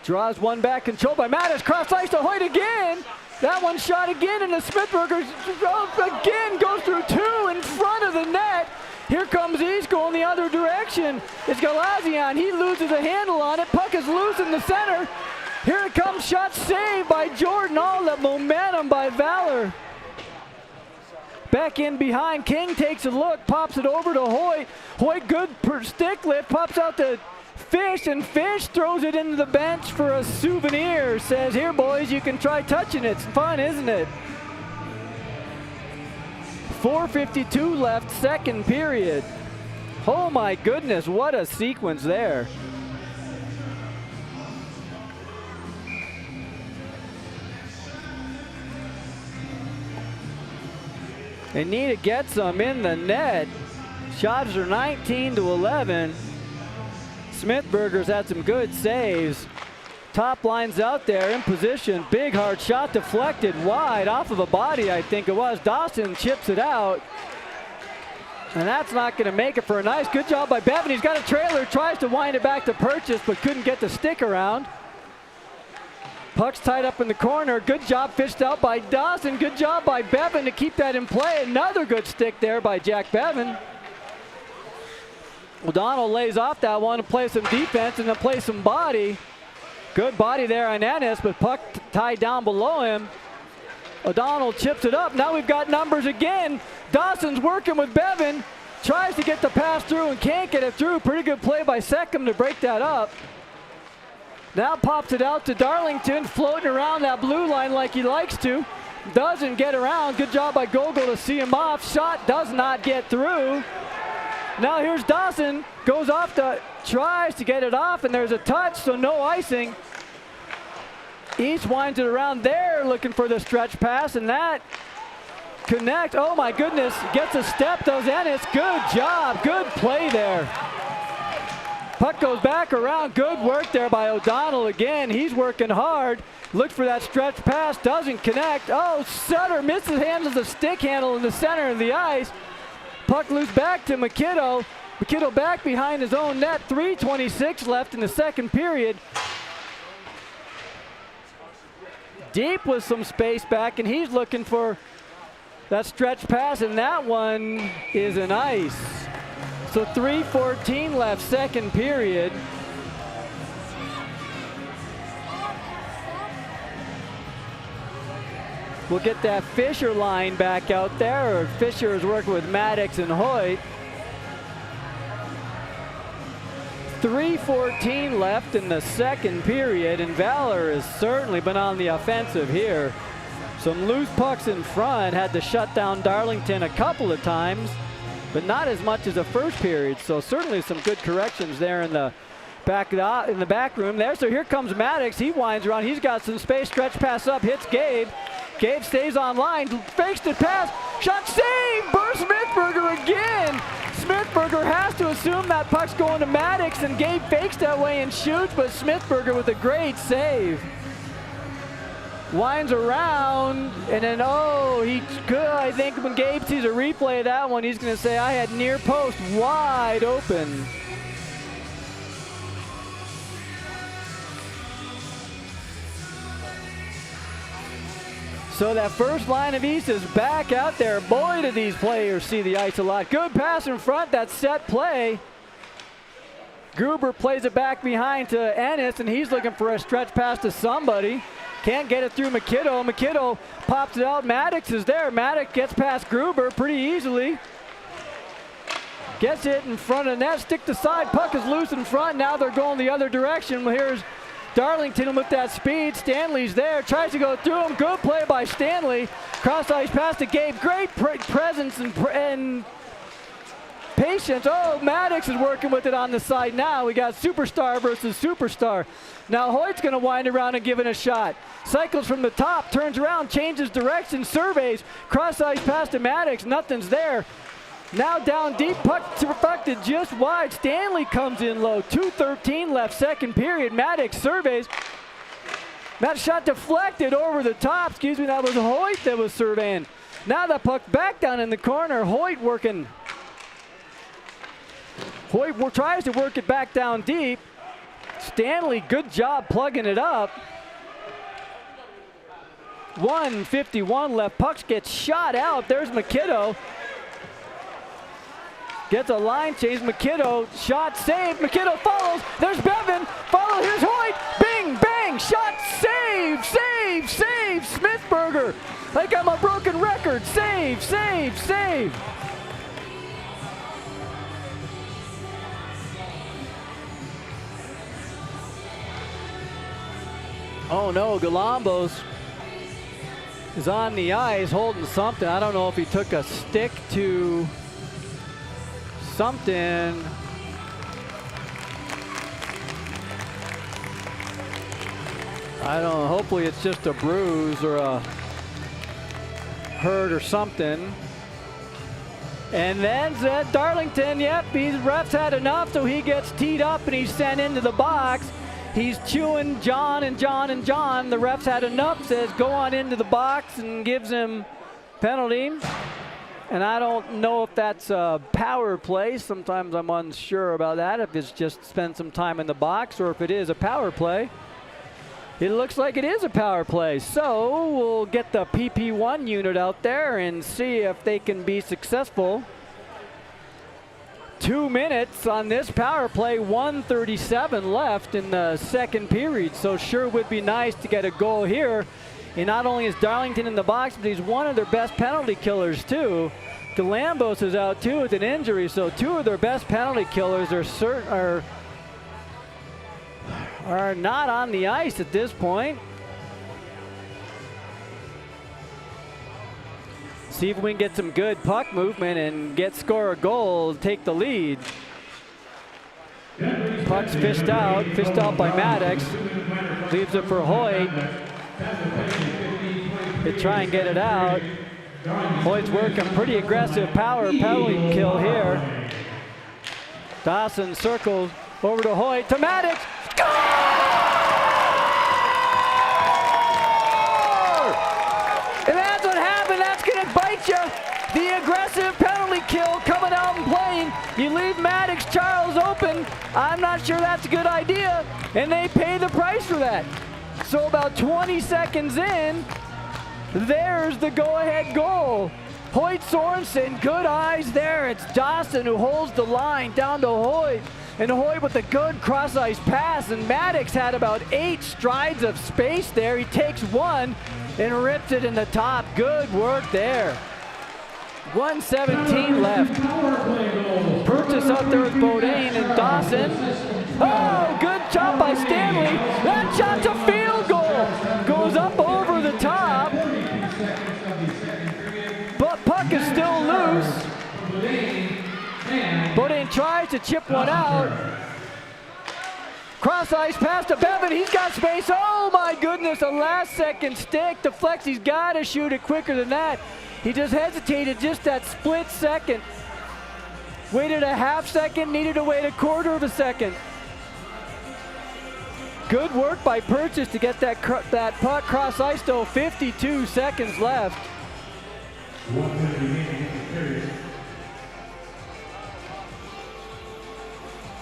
A: Draws one back, controlled by Mattis. Cross ice to Hoyt again. That one shot again, and the Smithburgers again goes through 2 in front of the net. Here comes East going the other direction. It's Galazian. He loses a handle on it. Puck is loose in the center. Here it comes. Shot saved by Jordan. All the momentum by Valor. Back in behind. King takes a look. Pops it over to Hoyt. Hoyt, good stick lift. Pops out to Fish, and Fish throws it into the bench for a souvenir. Says, here boys, you can try touching it. It's fun, isn't it? 4:52 left, second period. Oh my goodness, what a sequence there. They need to get some in the net. Shots are 19-11. Smithburger's had some good saves. Top line's out there in position. Big hard shot deflected wide off of a body, I think it was. Dawson chips it out. And that's not going to make it for a nice. Good job by Bevan. He's got a trailer. Tries to wind it back to Purchase, but couldn't get the stick around. Puck's tied up in the corner. Good job fished out by Dawson. Good job by Bevan to keep that in play. Another good stick there by Jack Bevan. O'Donnell lays off that one to play some defense and then play some body. Good body there on Ennis, but puck tied down below him. O'Donnell chips it up. Now we've got numbers again. Dawson's working with Bevan. Tries to get the pass through and can't get it through. Pretty good play by Seckham to break that up. Now pops it out to Darlington, floating around that blue line like he likes to. Doesn't get around. Good job by Gogol to see him off. Shot does not get through. Now here's Dawson, goes off tries to get it off, and there's a touch, so no icing. East winds it around there, looking for the stretch pass, and that connects. Oh my goodness, gets a step, does Ennis. Good job, good play there. Puck goes back around. Good work there by O'Donnell again. He's working hard. Looks for that stretch pass. Doesn't connect. Oh, Sutter misses, handles the stick handle in the center of the ice. Puck loose back to McKitto. McKitto back behind his own net. 3:26 left in the second period. Deep with some space back, and he's looking for that stretch pass, and that one is an ice. So 3:14 left, second period. We'll get that Fisher line back out there. Fisher is working with Maddox and Hoyt. 3:14 left in the second period, and Valor has certainly been on the offensive here. Some loose pucks in front, had to shut down Darlington a couple of times, but not as much as the first period. So certainly some good corrections there in the back room there. So here comes Maddox. He winds around. He's got some space. Stretch pass up, hits Gabe. Gabe stays on line, fakes the pass, shot save, Burr Smithberger again. Smithberger has to assume that puck's going to Maddox, and Gabe fakes that way and shoots, but Smithberger with a great save. Winds around, and then, he could. I think when Gabe sees a replay of that one, he's going to say, I had near post wide open. So that first line of East is back out there. Boy, do these players see the ice a lot. Good pass in front, that set play. Gruber plays it back behind to Ennis, and he's looking for a stretch pass to somebody. Can't get it through McKitto. McKitto pops it out. Maddox is there. Maddox gets past Gruber pretty easily. Gets it in front of net. Stick to side. Puck is loose in front. Now they're going the other direction. Well, here's Darlington with that speed. Stanley's there. Tries to go through him. Good play by Stanley. Cross ice pass to Gabe. Great presence and patience. Oh, Maddox is working with it on the side now. We got superstar versus superstar. Now Hoyt's going to wind around and give it a shot. Cycles from the top, turns around, changes direction, surveys. Cross ice pass to Maddox. Nothing's there. Now down deep, puck deflected just wide. Stanley comes in low. 2:13 left, second period. Maddox surveys. That shot deflected over the top. Excuse me, that was Hoyt that was surveying. Now the puck back down in the corner. Hoyt working. Hoyt tries to work it back down deep. Stanley, good job plugging it up. 1:51 left. Puck gets shot out. There's McKitto. Gets a line change. McKitto, shot saved. McKitto follows. There's Bevan. Follow. Here's Hoyt. Bing, bang. Shot save, save, save. Smithberger. Like I'm a broken record. Save, save, save. Oh no, Galambos is on the ice holding something. I don't know if he took a stick to something. I don't know, hopefully it's just a bruise or a hurt or something. And then Darlington, yep, these refs had enough, so he gets teed up and he's sent into the box. He's chewing John and John and John. The refs had enough, says go on into the box, and gives him penalty. And I don't know if that's a power play. Sometimes I'm unsure about that, if it's just spend some time in the box or if it is a power play. It looks like it is a power play. So we'll get the PP1 unit out there and see if they can be successful. 2 minutes on this power play, 1:37 left in the second period. So sure would be nice to get a goal here. And not only is Darlington in the box, but he's one of their best penalty killers too. Galambos is out too with an injury, so two of their best penalty killers are not on the ice at this point. See if we can get some good puck movement and score a goal, take the lead. Puck's fished out by Maddox. Leaves it for Hoyt. They try and get it out. Hoyt's working pretty aggressive power penalty kill here. Dawson circles, Over to Hoyt, to Maddox. Score! And that's what happened. That's going to bite you. The aggressive penalty kill coming out and playing. You leave Maddox Charles open. I'm not sure that's a good idea. And they pay the price for that. So about 20 seconds in, there's the go-ahead goal. Hoyt Sorensen, good eyes there. It's Dawson who holds the line down to Hoyt. And Hoyt with a good cross-ice pass. And Maddox had about 8 strides of space there. He takes one and rips it in the top. Good work there. 1:17 left. Purchase out there with Bodine and Dawson. Oh, good job by Stanley. That shot's a field goal. Goes up over the top. But puck is still loose. Bodine tries to chip one out. Cross ice pass to Bevan. He's got space. Oh my goodness, a last second stick. Deflects. He's got to shoot it quicker than that. He just hesitated just that split second. Waited a half second, needed to wait a quarter of a second. Good work by Purchase to get that puck cross ice though. 52 seconds left.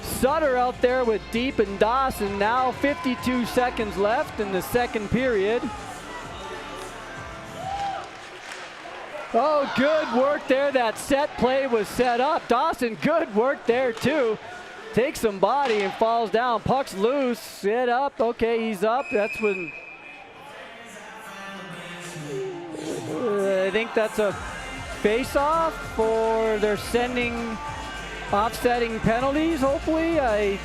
A: Sutter out there with Deep and Dawson. Now 52 seconds left in the second period. Oh, good work there. That set play was set up. Dawson, good work there too. Takes some body and falls down. Puck's loose. Set up. Okay, he's up. That's when I think that's a face-off, or they're sending offsetting penalties, hopefully. I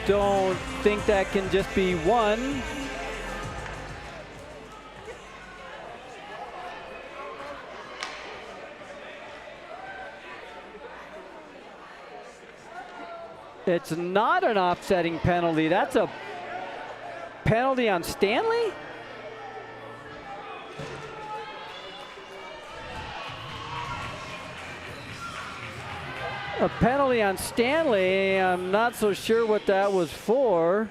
A: don't think that can just be one. It's not an offsetting penalty. That's a penalty on Stanley? A penalty on Stanley. I'm not so sure what that was for.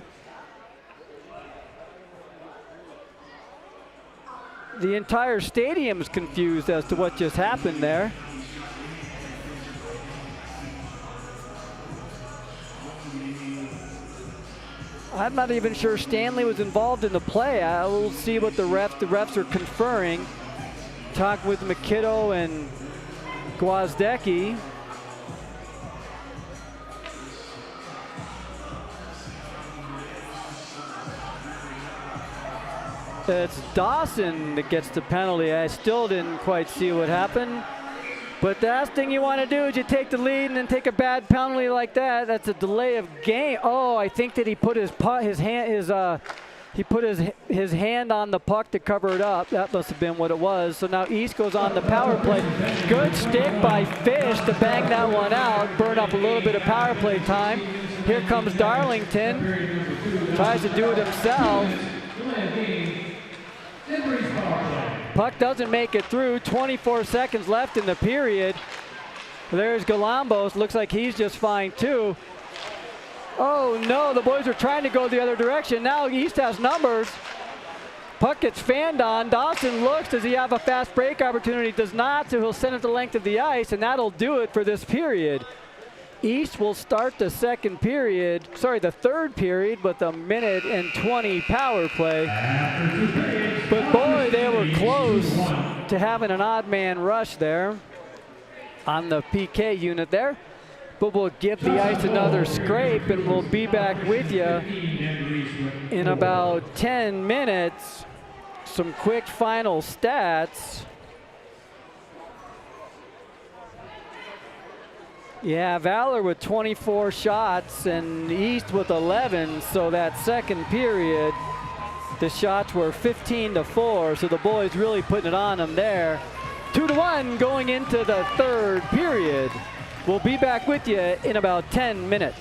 A: The entire stadium's confused as to what just happened there. I'm not even sure Stanley was involved in the play. We'll see what the refs are conferring. Talk with McKiddo and Gwozdecki. It's Dawson that gets the penalty. I still didn't quite see what happened. But the last thing you want to do is you take the lead and then take a bad penalty like that. That's a delay of game. Oh, I think that he put his hand on the puck to cover it up. That must have been what it was. So now East goes on the power play. Good stick by Fish to bang that one out. Burn up a little bit of power play time. Here comes Darlington. Tries to do it himself. Puck doesn't make it through. 24 seconds left in the period. There's Galambos. Looks like he's just fine too. Oh no, the boys are trying to go the other direction. Now East has numbers. Puck gets fanned on. Dawson looks. Does he have a fast break opportunity? Does not, so he'll send it the length of the ice, and that'll do it for this period. East will start the third period with a 1:20 power play. But boy, they were close to having an odd man rush there on the PK unit there. But we'll give the ice another scrape, and we'll be back with you in about 10 minutes. Some quick final stats. Yeah, Valor with 24 shots and East with 11. So that second period, the shots were 15-4. So the boys really putting it on them there. 2-1 going into the third period. We'll be back with you in about 10 minutes.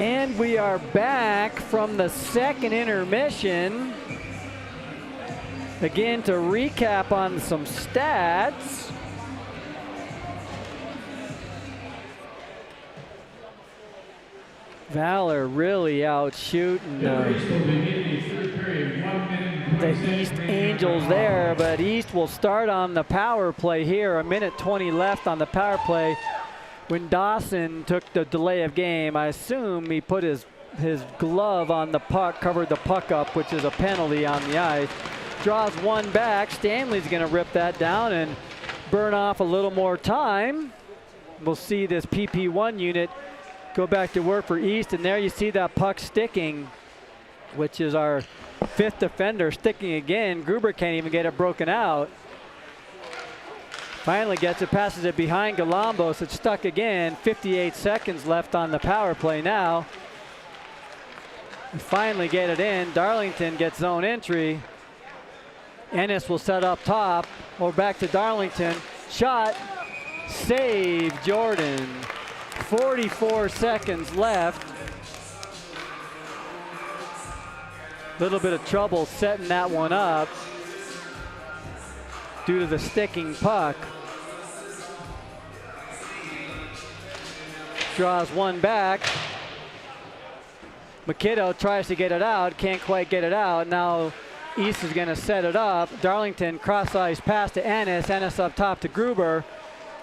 A: And we are back from the second intermission. Again, to recap on some stats. Valor really out shooting the East Angels there, but East will start on the power play here. A minute 20 left on the power play. When Dawson took the delay of game, I assume he put his glove on the puck, covered the puck up, which is a penalty on the ice. Draws one back. Stanley's going to rip that down and burn off a little more time. We'll see this PP1 unit go back to work for East, and there you see that puck sticking, which is our fifth defender sticking again. Gruber can't even get it broken out. Finally gets it, passes it behind Galambos. It's stuck again. 58 seconds left on the power play now. We finally get it in. Darlington gets zone entry. Ennis will set up top. Or back to Darlington. Shot. Save Jordan. 44 seconds left. Little bit of trouble setting that one up due to the sticking puck. Draws one back. McKiddo tries to get it out, can't quite get it out. Now East is going to set it up. Darlington cross-ice pass to Ennis. Ennis up top to Gruber.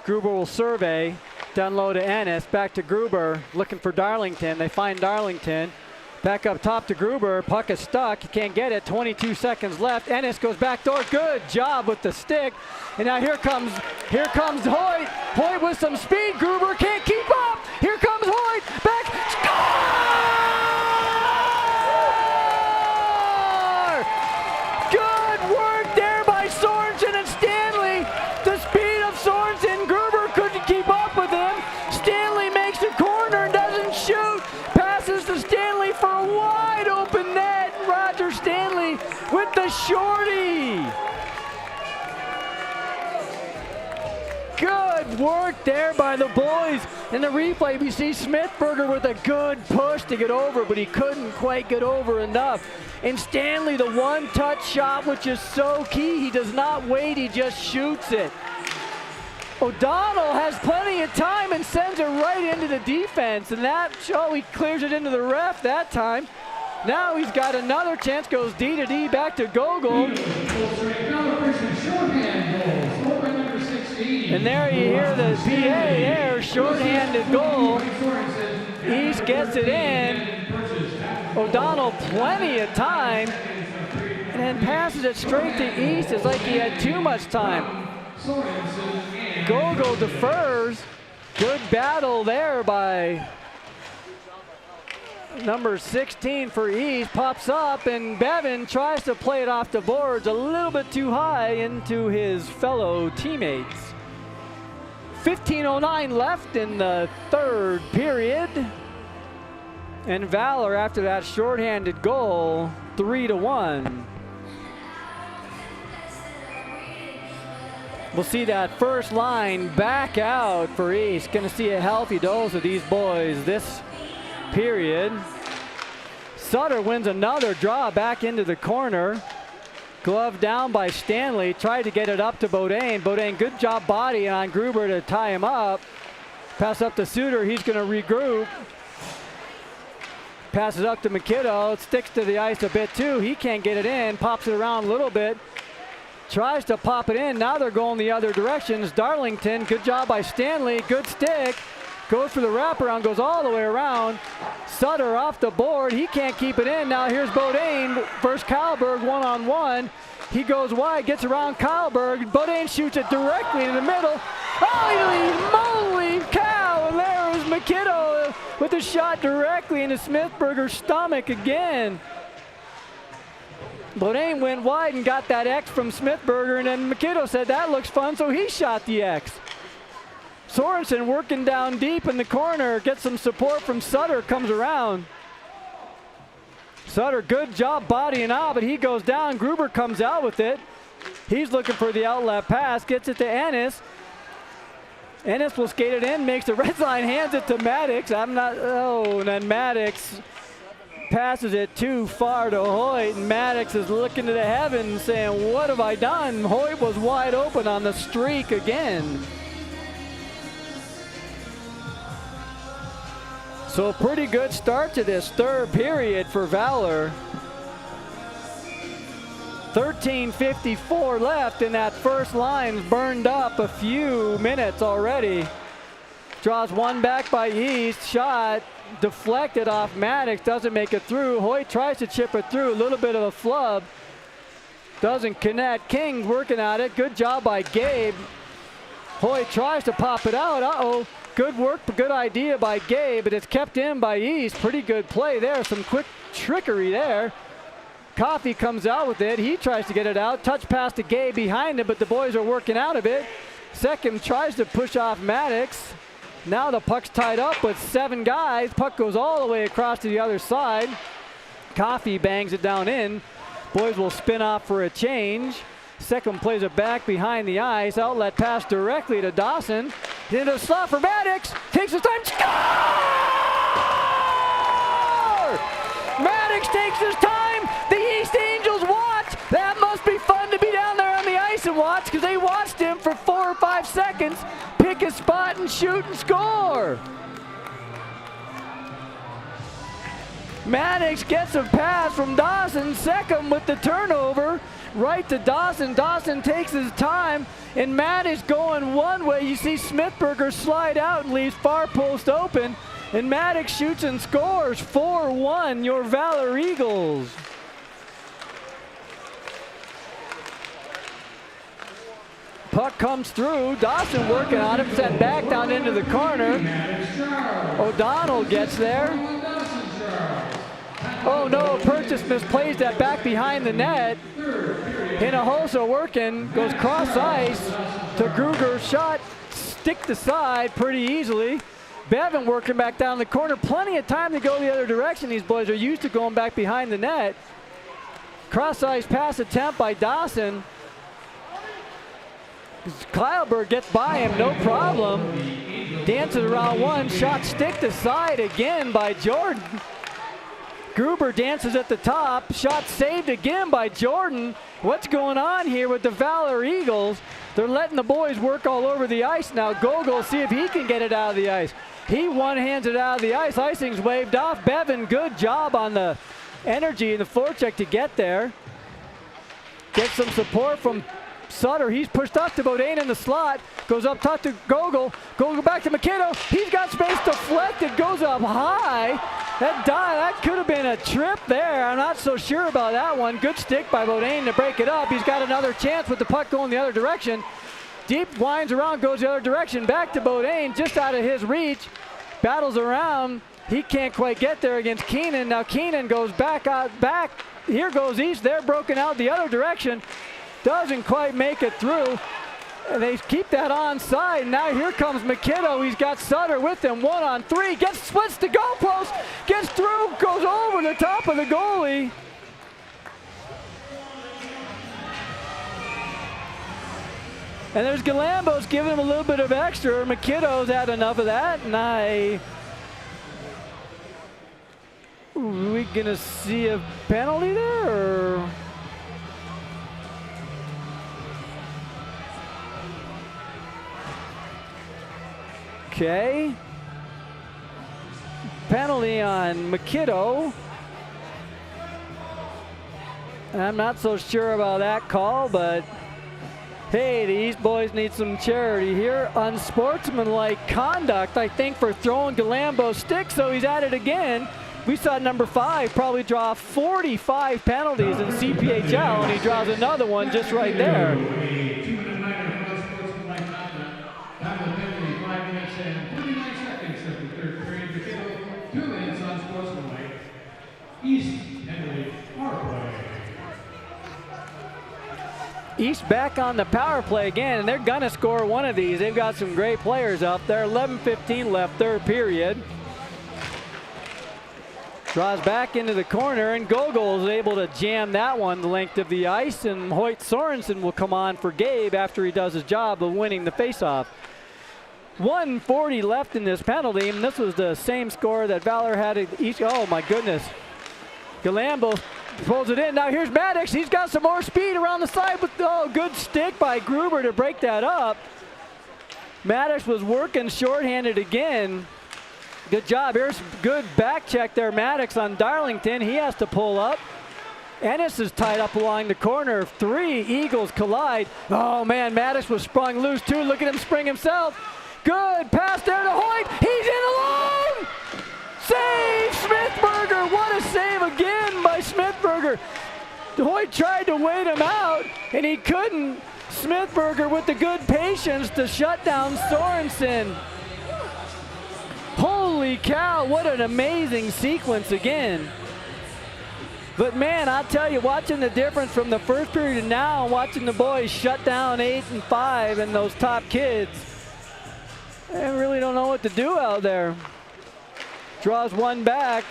A: Gruber will survey. Down low to Ennis. Back to Gruber. Looking for Darlington. They find Darlington. Back up top to Gruber. Puck is stuck. He can't get it. 22 seconds left. Ennis goes back door. Good job with the stick. And now here comes Hoyt. Hoyt with some speed. Gruber can't keep up. Here comes Hoyt. Back. Score! Good work there by Sorensen and Stanley. The speed of Sorensen. Gruber couldn't keep up with him. Stanley makes the corner and doesn't shoot. Passes to Stanley for a wide open net. Roger Stanley with the shorty. Good work there by the boys. In the replay, we see Smithberger with a good push to get over, but he couldn't quite get over enough. And Stanley, the one-touch shot, which is so key. He does not wait, he just shoots it. O'Donnell has plenty of time and sends it right into the defense, and that show he clears it into the ref that time. Now he's got another chance, goes D to D back to Gogol. And there you hear the PA there, shorthanded goal. East gets it in. O'Donnell plenty of time, and then passes it straight to East. It's like he had too much time. Gogol defers. Good battle there by number 16 for East. Pops up, and Bevan tries to play it off the boards a little bit too high into his fellow teammates. 15:09 left in the third period. And Valor, after that shorthanded goal, 3-1. We'll see that first line back out for East. Going to see a healthy dose of these boys this period. Sutter wins another draw back into the corner. Glove down by Stanley. Tried to get it up to Bodine. Bodine, good job body on Gruber to tie him up. Pass up to Suter. He's going to regroup. Passes up to McKiddo. It sticks to the ice a bit too. He can't get it in. Pops it around a little bit. Tries to pop it in. Now they're going the other directions. Darlington, good job by Stanley. Good stick. Goes for the wraparound, goes all the way around. Sutter off the board. He can't keep it in. Now here's Bodine versus Kyleberg one-on-one. He goes wide, gets around Kyleberg. Bodine shoots it directly in the middle. Holy moly cow! And there is McKiddo with a shot directly into Smithberger's stomach again. Bodine went wide and got that X from Smithberger, and then McKiddo said that looks fun, so he shot the X. Sorensen working down deep in the corner, gets some support from Sutter, comes around. Sutter, good job bodying out, but he goes down. Gruber comes out with it. He's looking for the outlet pass, gets it to Ennis. Ennis will skate it in, makes the red line, hands it to Maddox. And then Maddox passes it too far to Hoyt, and Maddox is looking to the heavens saying, what have I done? Hoyt was wide open on the streak again. So a pretty good start to this third period for Valor. 13:54 left, and that first line's burned up a few minutes already. Draws one back by East, shot deflected off Maddox, doesn't make it through. Hoyt tries to chip it through, a little bit of a flub. Doesn't connect. King's working at it, good job by Gabe. Hoyt tries to pop it out, uh-oh. Good work, good idea by Gabe, but it's kept in by East. Pretty good play there, some quick trickery there. Coffey comes out with it, he tries to get it out. Touch pass to Gabe behind him, but the boys are working out of it. Second tries to push off Maddox. Now the puck's tied up with 7 guys. Puck goes all the way across to the other side. Coffey bangs it down in. Boys will spin off for a change. Second plays it back behind the ice. Outlet pass directly to Dawson. Into the slot for Maddox. Takes his time. Score! Maddox takes his time. The East Angels watch. That must be fun to be down there on the ice and watch, because they watched him for 4 or 5 seconds pick a spot and shoot and score. Maddox gets a pass from Dawson. Second with the turnover. Right to Dawson. Dawson takes his time, and Matt is going one way. You see Smithberger slide out and leaves far post open, and Maddox shoots and scores. 4-1, your Valor Eagles. Puck comes through. Dawson working on it, sent back down into the corner. O'Donnell gets there. Oh no, Purchase misplays that back behind the net. Hinojosa working, goes cross ice to Gruger, shot, stick to side pretty easily. Bevan working back down the corner, plenty of time to go the other direction. These boys are used to going back behind the net. Cross ice pass attempt by Dawson. Kyleberg gets by him, no problem. Dances around one, shot stick to side again by Jordan. Gruber dances at the top, shot saved again by Jordan. What's going on here with the Valor Eagles? They're letting the boys work all over the ice now. Gogol, see if he can get it out of the ice. He one-hands it out of the ice. Icing's waved off. Bevan, good job on the energy and the forecheck to get there. Get some support from Sutter. He's pushed up to Bodine in the slot. Goes up top to Gogol. Gogol back to McKinnon. He's got space deflected. Goes up high. That could have been a trip there. I'm not so sure about that one. Good stick by Bodine to break it up. He's got another chance with the puck going the other direction. Deep winds around, goes the other direction. Back to Bodine, just out of his reach. Battles around. He can't quite get there against Keenan. Now Keenan goes back out, back. Here goes East. They're broken out the other direction. Doesn't quite make it through. And they keep that onside. Now here comes McKiddo. He's got Sutter with him. 1-on-3. Gets splits the goalpost. Gets through. Goes over the top of the goalie. And there's Galambos giving him a little bit of extra. McKiddo's had enough of that. And we gonna see a penalty there? Or? Okay. Penalty on McKiddo. I'm not so sure about that call, but hey, the East boys need some charity here. Unsportsmanlike conduct, I think, for throwing Galambo's stick, so he's at it again. We saw number 5 probably draw 45 penalties in CPHL, and he draws another one just right there. East back on the power play again, and they're gonna score one of these. They've got some great players out there. 11:15 left, third period. Draws back into the corner, and Gogol is able to jam that one the length of the ice, and Hoyt Sorensen will come on for Gabe after he does his job of winning the faceoff. 1:40 left in this penalty, and this was the same score that Valor had at East. Oh my goodness. Galambos pulls it in. Now here's Maddox. He's got some more speed around the side, but good stick by Gruber to break that up. Maddox was working shorthanded again. Good job. Here's good back check there, Maddox on Darlington. He has to pull up. Ennis is tied up along the corner. 3 Eagles collide. Oh man, Maddox was sprung loose too. Look at him spring himself. Good pass there to Hoyt. He's in alone. Save Smithberger. What a save again by Smithberger. Hoyt tried to wait him out and he couldn't. Smithberger with the good patience to shut down Sorensen. Holy cow, what an amazing sequence again. But man, I'll tell you, watching the difference from the first period to now, watching the boys shut down 8 and 5 and those top kids, they really don't know what to do out there. Draws one back.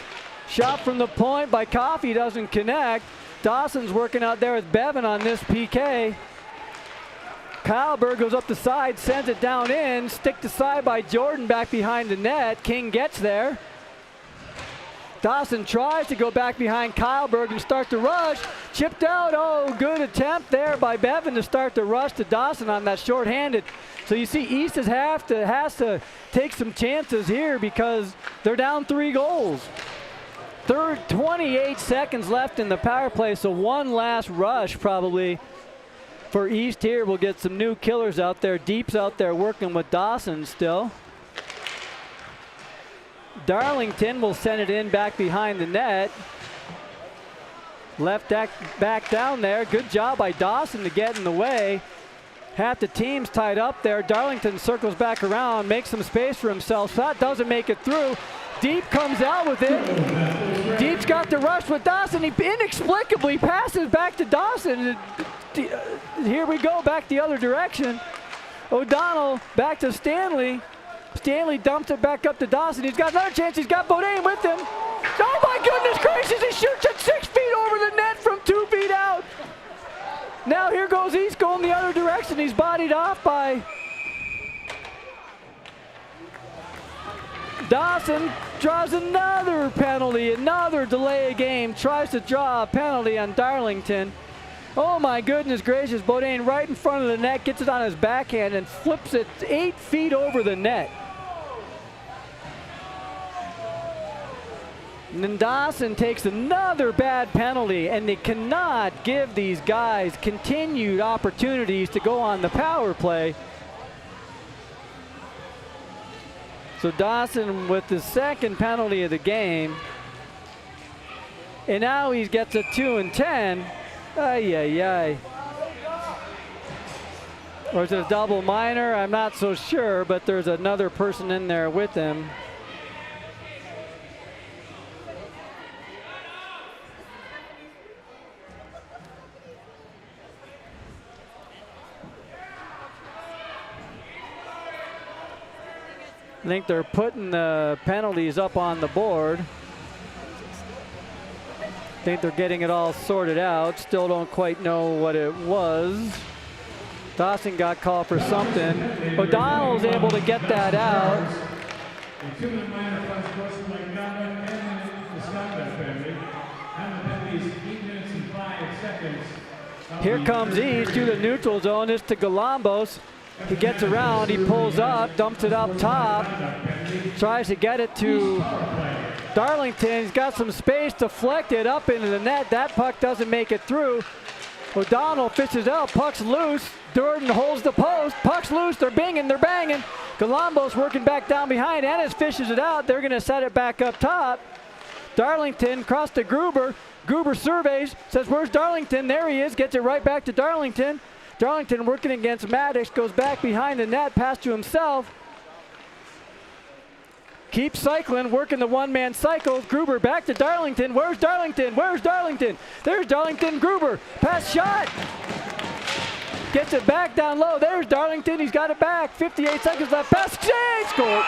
A: Shot from the point by Coffey, doesn't connect. Dawson's working out there with Bevan on this PK. Kyleberg goes up the side, sends it down in. Stick to side by Jordan back behind the net. King gets there. Dawson tries to go back behind Kyleberg and start the rush. Chipped out. Oh, good attempt there by Bevan to start the rush to Dawson on that shorthanded. So you see East has to take some chances here because they're down 3 goals. 28 seconds left in the power play, so one last rush probably for East here. We'll get some new killers out there. Deep's out there working with Dawson still. Darlington will send it in back behind the net. Left back down there. Good job by Dawson to get in the way. Half the team's tied up there. Darlington circles back around, makes some space for himself. Shot doesn't make it through. Deep comes out with it. Deep's got the rush with Dawson. He inexplicably passes back to Dawson. Here we go, back the other direction. O'Donnell back to Stanley. Stanley dumps it back up to Dawson. He's got another chance. He's got Bodine with him. Oh my goodness gracious, he shoots it 6 feet over the net from 2 feet out. Now here goes East going the other direction. He's bodied off by Dawson. Draws another penalty, another delay of game. Tries to draw a penalty on Darlington. Oh my goodness gracious, Bodine right in front of the net, gets it on his backhand and flips it 8 feet over the net. And then Dawson takes another bad penalty, and they cannot give these guys continued opportunities to go on the power play. So Dawson with the second penalty of the game. And now he gets a 2 and 10. Ay, ay, ay. Or is it a double minor? I'm not so sure, but there's another person in there with him. I think they're putting the penalties up on the board. I think they're getting it all sorted out. Still don't quite know what it was. Dawson got called for something. O'Donnell's able to get that out. Here comes East to the neutral zone. It's to Galambos. He gets around, he pulls up, dumps it up top, tries to get it to Darlington. He's got some space, deflect it up into the net. That puck doesn't make it through. O'Donnell fishes out, puck's loose. Durden holds the post, puck's loose, they're banging. Galambos working back down behind. Ennis fishes it out, they're gonna set it back up top. Darlington across to Gruber. Gruber surveys, says, where's Darlington? There he is, gets it right back to Darlington. Darlington working against Maddox, goes back behind the net, pass to himself. Keeps cycling, working the one-man cycle. Gruber back to Darlington. Where's Darlington? Where's Darlington? There's Darlington, Gruber. Pass shot. Gets it back down low. There's Darlington, he's got it back. 58 seconds left. Pass, save, score.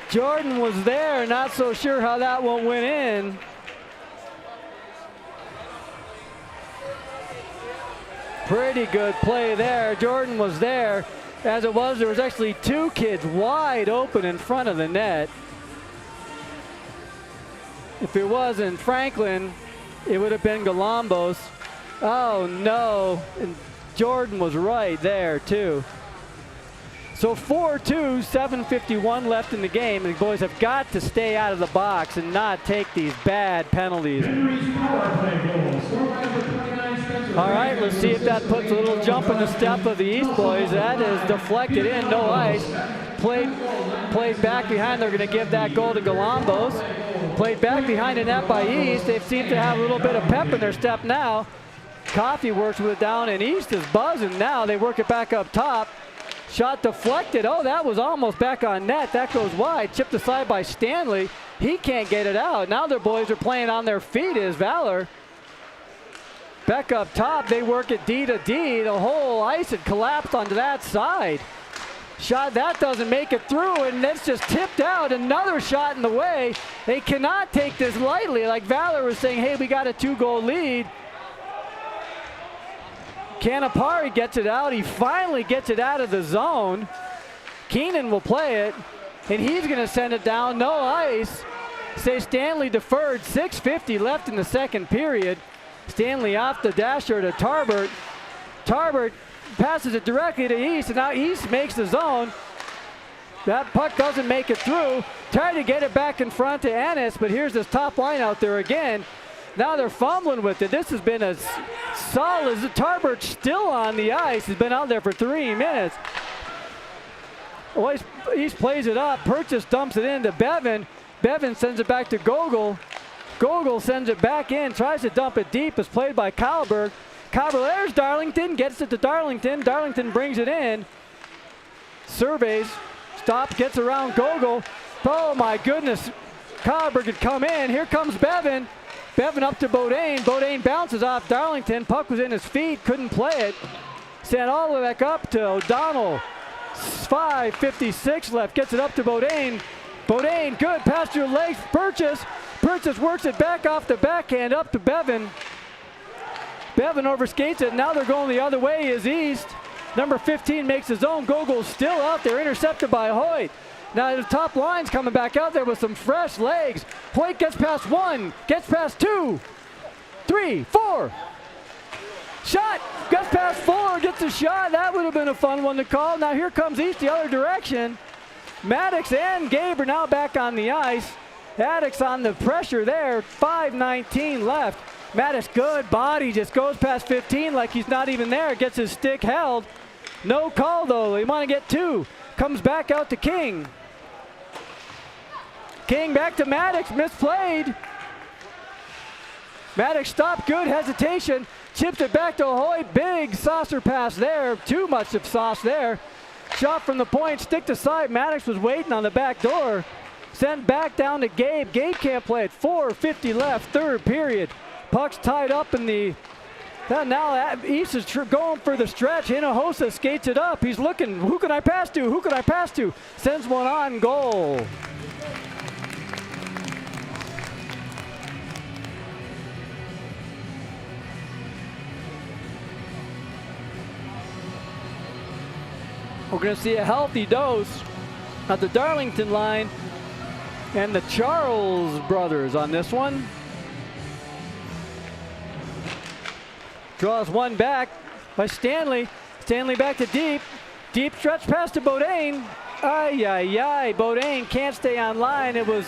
A: Jordan was there, not so sure how that one went in. Pretty good play there. Jordan was there. As it was, there was actually two kids wide open in front of the net. If it wasn't Franklin, it would have been Galambos. Oh no, and Jordan was right there too. So 4-2, 7:51 left in the game, and the boys have got to stay out of the box and not take these bad penalties. All right, let's see if that puts a little jump in the step of the East boys. That is deflected in, no ice. Played back behind, they're gonna give that goal to Galambos. Played back behind the net by East. They seem to have a little bit of pep in their step now. Coffey works with it down, and East is buzzing now. They work it back up top. Shot deflected. Oh, that was almost back on net. That goes wide. Chipped aside by Stanley. He can't get it out. Now their boys are playing on their feet as Valor. Back up top, they work it D to D. The whole ice had collapsed onto that side. Shot that doesn't make it through, and that's just tipped out. Another shot in the way. They cannot take this lightly. Like Valor was saying, hey, we got a 2-goal lead. Canapari gets it out. He finally gets it out of the zone. Keenan will play it, and he's going to send it down. No ice. Say Stanley deferred. 6:50 left in the second period. Stanley off the dasher to Tarbert. Tarbert passes it directly to East, and now East makes the zone. That puck doesn't make it through. Trying to get it back in front to Ennis, but here's this top line out there again. Now they're fumbling with it. This has been a solid. Tarbert still on the ice. He's been out there for 3 minutes. East plays it up. Purchase dumps it into Bevan. Bevan sends it back to Gogol. Gogol sends it back in, tries to dump it deep. It's played by Kalberg. Kalberg, there's Darlington, gets it to Darlington. Darlington brings it in. Surveys, stops, gets around Gogol. Oh my goodness, Kalberg had come in. Here comes Bevan. Bevan up to Bodine. Bodine bounces off Darlington. Puck was in his feet, couldn't play it. Sent all the way back up to O'Donnell. 5:56 left, gets it up to Bodine. Bodine, good, past your legs, Purchase. Purchase works it back off the backhand up to Bevan. Bevan overskates it. Now they're going the other way is East. Number 15 makes his own. Gogol's still out there, intercepted by Hoyt. Now the top line's coming back out there with some fresh legs. Hoyt gets past 1, gets past 2, 3, 4. Shot, gets past 4, gets a shot. That would have been a fun one to call. Now here comes East the other direction. Maddox and Gabe are now back on the ice. Maddox on the pressure there, 5:19 left. Maddox, good body, just goes past 15 like he's not even there, gets his stick held. No call though, they want to get 2. Comes back out to King. King back to Maddox, misplayed. Maddox stopped, good hesitation. Chips it back to Hoyt, big saucer pass there, too much of sauce there. Shot from the point, stick to side, Maddox was waiting on the back door. Sent back down to Gabe. Gabe can't play it. 4:50 left, third period. Puck's tied up in the... Now East is going for the stretch. Hinojosa skates it up. He's looking, who can I pass to? Who can I pass to? Sends one on goal. We're going to see a healthy dose at the Darlington line and the Charles brothers on this one. Draws one back by Stanley. Stanley back to deep. Deep stretch pass to Bodine. Bodine can't stay on line. It was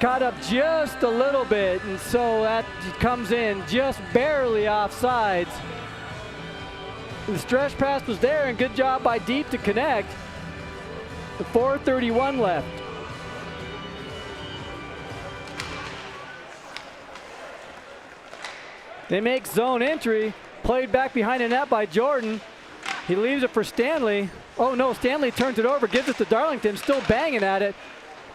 A: caught up just a little bit, and so that comes in just barely off sides. The stretch pass was there, and good job by Deep to connect. The 4:31 left. They make zone entry, played back behind the net by Jordan. He leaves it for Stanley. Oh no, Stanley turns it over, gives it to Darlington, still banging at it.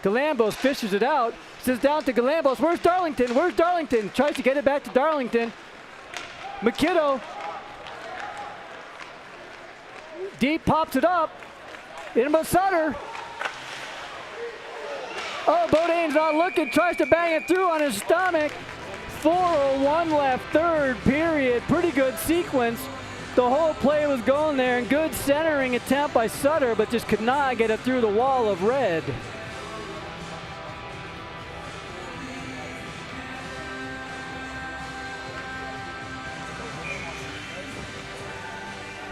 A: Galambos fishes it out, sends down to Galambos. Where's Darlington? Where's Darlington? Tries to get it back to Darlington. McKiddo. Deep pops it up. In by Sutter. Oh, Bodine's not looking, tries to bang it through on his stomach. 4:01 left, third period. Pretty good sequence. The whole play was going there, and good centering attempt by Sutter, but just could not get it through the wall of red.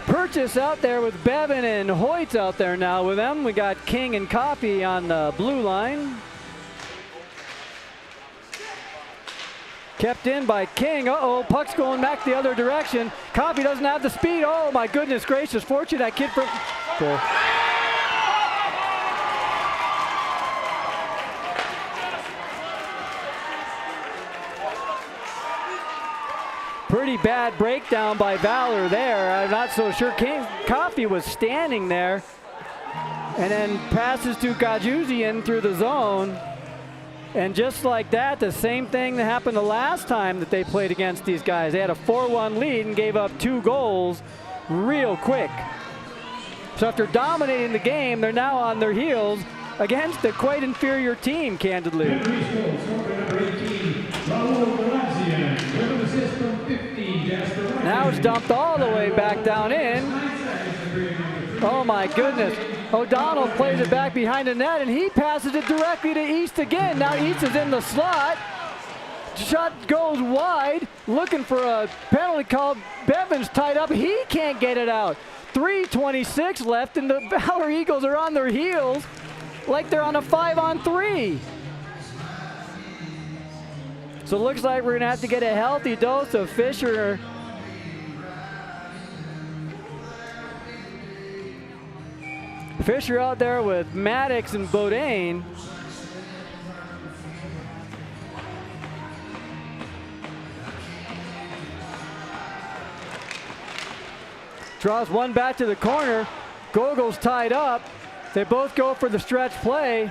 A: Purchase out there with Bevan and Hoyt out there now with them. We got King and Coffee on the blue line. Kept in by King. Uh-oh, puck's going back the other direction. Coffee doesn't have the speed. Oh, my goodness gracious. Fortunate that kid from... Cool. Pretty bad breakdown by Valor there. I'm not so sure. Coffee was standing there. And then passes to Gajuzian through the zone. And just like that, the same thing that happened the last time that they played against these guys. They had a 4-1 lead and gave up 2 goals real quick. So after dominating the game, they're now on their heels against a quite inferior team, candidly. Now it's dumped all the way back down in. Oh my goodness. O'Donnell plays it back behind the net, and he passes it directly to East again. Now East is in the slot. Shot goes wide, looking for a penalty call. Bevan's tied up. He can't get it out. 3:26 left, and the Valor Eagles are on their heels like they're on a 5-on-3. So it looks like we're going to have to get a healthy dose of Fisher. Fisher out there with Maddox and Bodine. Draws one back to the corner. Gogol's tied up. They both go for the stretch play.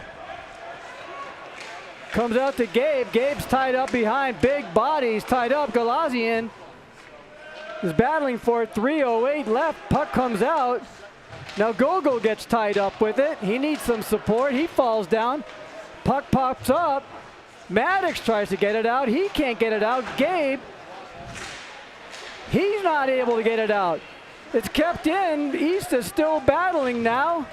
A: Comes out to Gabe. Gabe's tied up behind. Big bodies tied up. Galazian is battling for it. 3:08 left. Puck comes out. Now Gogol gets tied up with it. He needs some support. He falls down. Puck pops up. Maddox tries to get it out. He can't get it out. Gabe, he's not able to get it out. It's kept in. East is still battling now.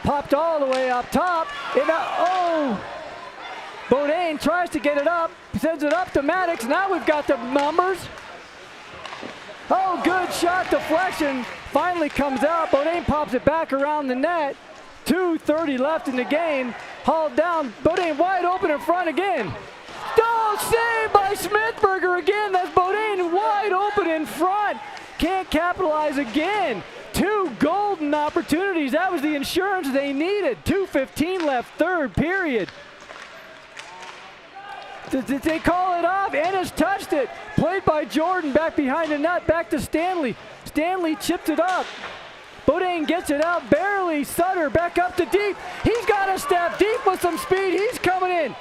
A: Popped all the way up top. Bodine tries to get it up. Sends it up to Maddox. Now we've got the numbers. Oh, good shot deflection. Finally comes out. Bodine pops it back around the net. 2:30 left in the game. Hauled down. Bodine wide open in front again. Oh, saved by Smithberger again. That's Bodine wide open in front. Can't capitalize again. 2 golden opportunities. That was the insurance they needed. 2:15 left, third period. Did they call it off? Ennis touched it. Played by Jordan back behind the net. Back to Stanley. Stanley chipped it up. Bodine gets it out barely. Sutter back up to deep. He's got to step deep with some speed. He's coming in.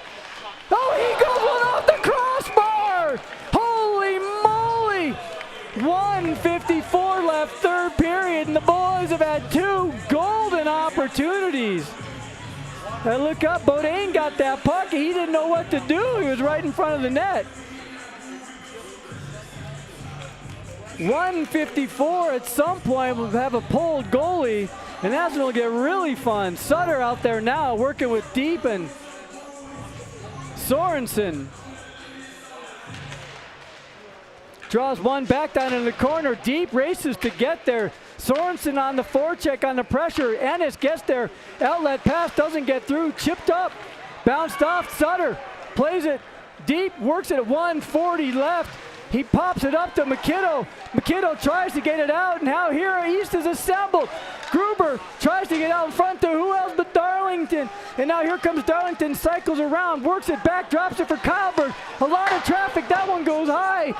A: Oh, he goes one off the crossbar. Holy moly. 1:54 left, third period, and the boys have had 2 golden opportunities. I look up, Bodine got that puck. He didn't know what to do. He was right in front of the net. 1:54 at some point. We'll have a pulled goalie, and that's going to get really fun. Sutter out there now working with Deep and Sorensen. Draws one back down in the corner. Deep races to get there. Sorensen on the forecheck on the pressure. Ennis gets there. Outlet pass doesn't get through. Chipped up. Bounced off. Sutter plays it deep. Works it at 1:40 left. He pops it up to McKiddo. McKiddo tries to get it out. And now here East is assembled. Gruber tries to get out in front to who else but Darlington. And now here comes Darlington. Cycles around. Works it back. Drops it for Kyleberg. A lot of traffic. That one goes high.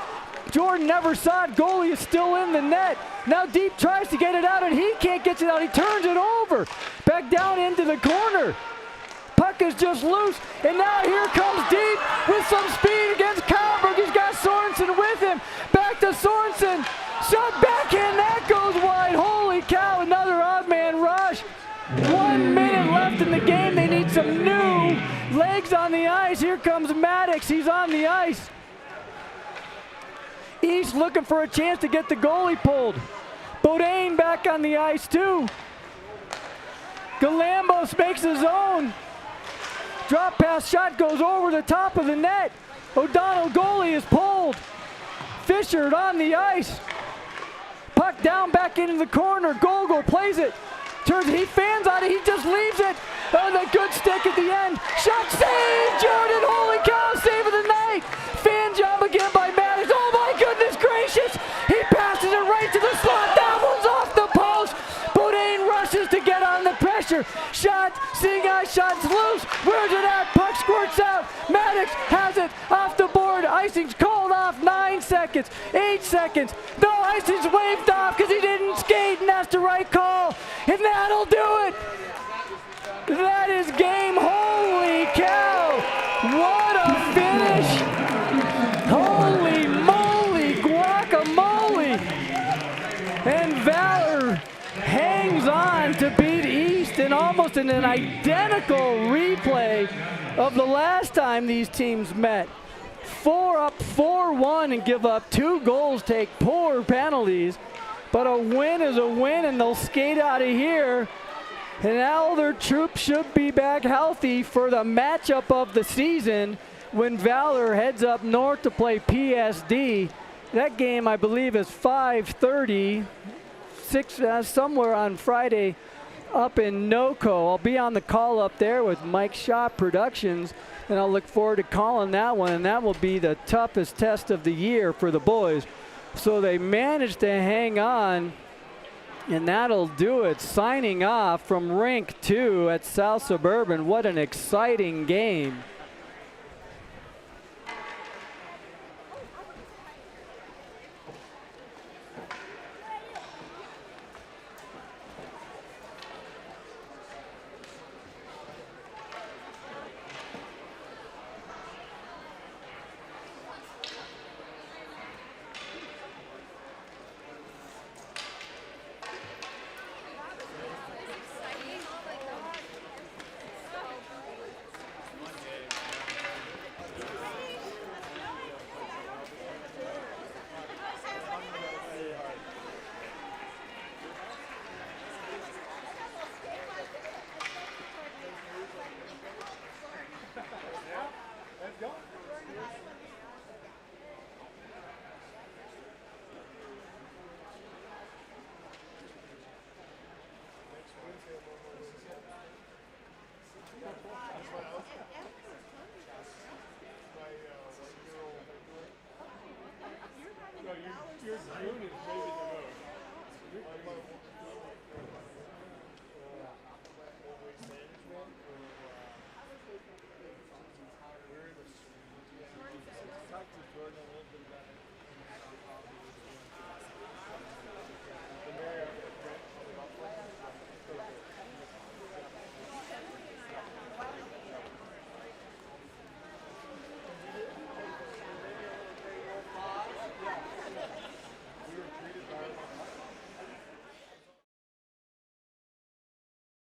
A: Jordan never saw it. Goalie is still in the net. Now Deep tries to get it out, and he can't get it out. He turns it over. Back down into the corner. Puck is just loose. And now here comes Deep with some speed against Kyleberg. He's got Sorensen with him. Back to Sorensen. Shot backhand. That goes wide. Holy cow. Another odd man rush. 1 minute left in the game. They need some new legs on Maddox, he's on the ice. East looking for a chance to get the goalie pulled. Bodine back on the ice too. Galambos makes his own. Drop pass shot goes over the top of the net. O'Donnell goalie is pulled. Fisher on the ice. Puck down back into the corner. Gogol plays it. He fans on it. He just leaves it. Oh, the good stick at the end. Shot save. Jordan, holy cow, save of the night. Fan job again by Maddox. Oh my goodness gracious. He passes it right to the slot. That one's off the post. Bodine rushes to get on the pressure. Shot. Seeing eye shots loose. Where's it at? Puck squirts out. Maddox has it off the board. Icing's called off. 9 seconds. 8 seconds. No, icing's waved off because he didn't skate, and that's the right call. And that'll do it. That is game. Holy cow. What a finish. Holy moly, guacamole. And Valor hangs on to beat East in almost an identical replay of the last time these teams met. 4 up, 4-1, and give up 2 goals, take poor penalties. But a win is a win, and they'll skate out of here. And now their troops should be back healthy for the matchup of the season when Valor heads up north to play PSD. That game, I believe, is 5:30, somewhere on Friday up in NOCO. I'll be on the call up there with Mike Shaw Productions, and I'll look forward to calling that one, and that will be the toughest test of the year for the boys. So they managed to hang on, and that'll do it. Signing off from Rink 2 at South Suburban. What an exciting game.
C: Talk to Jordan a little bit.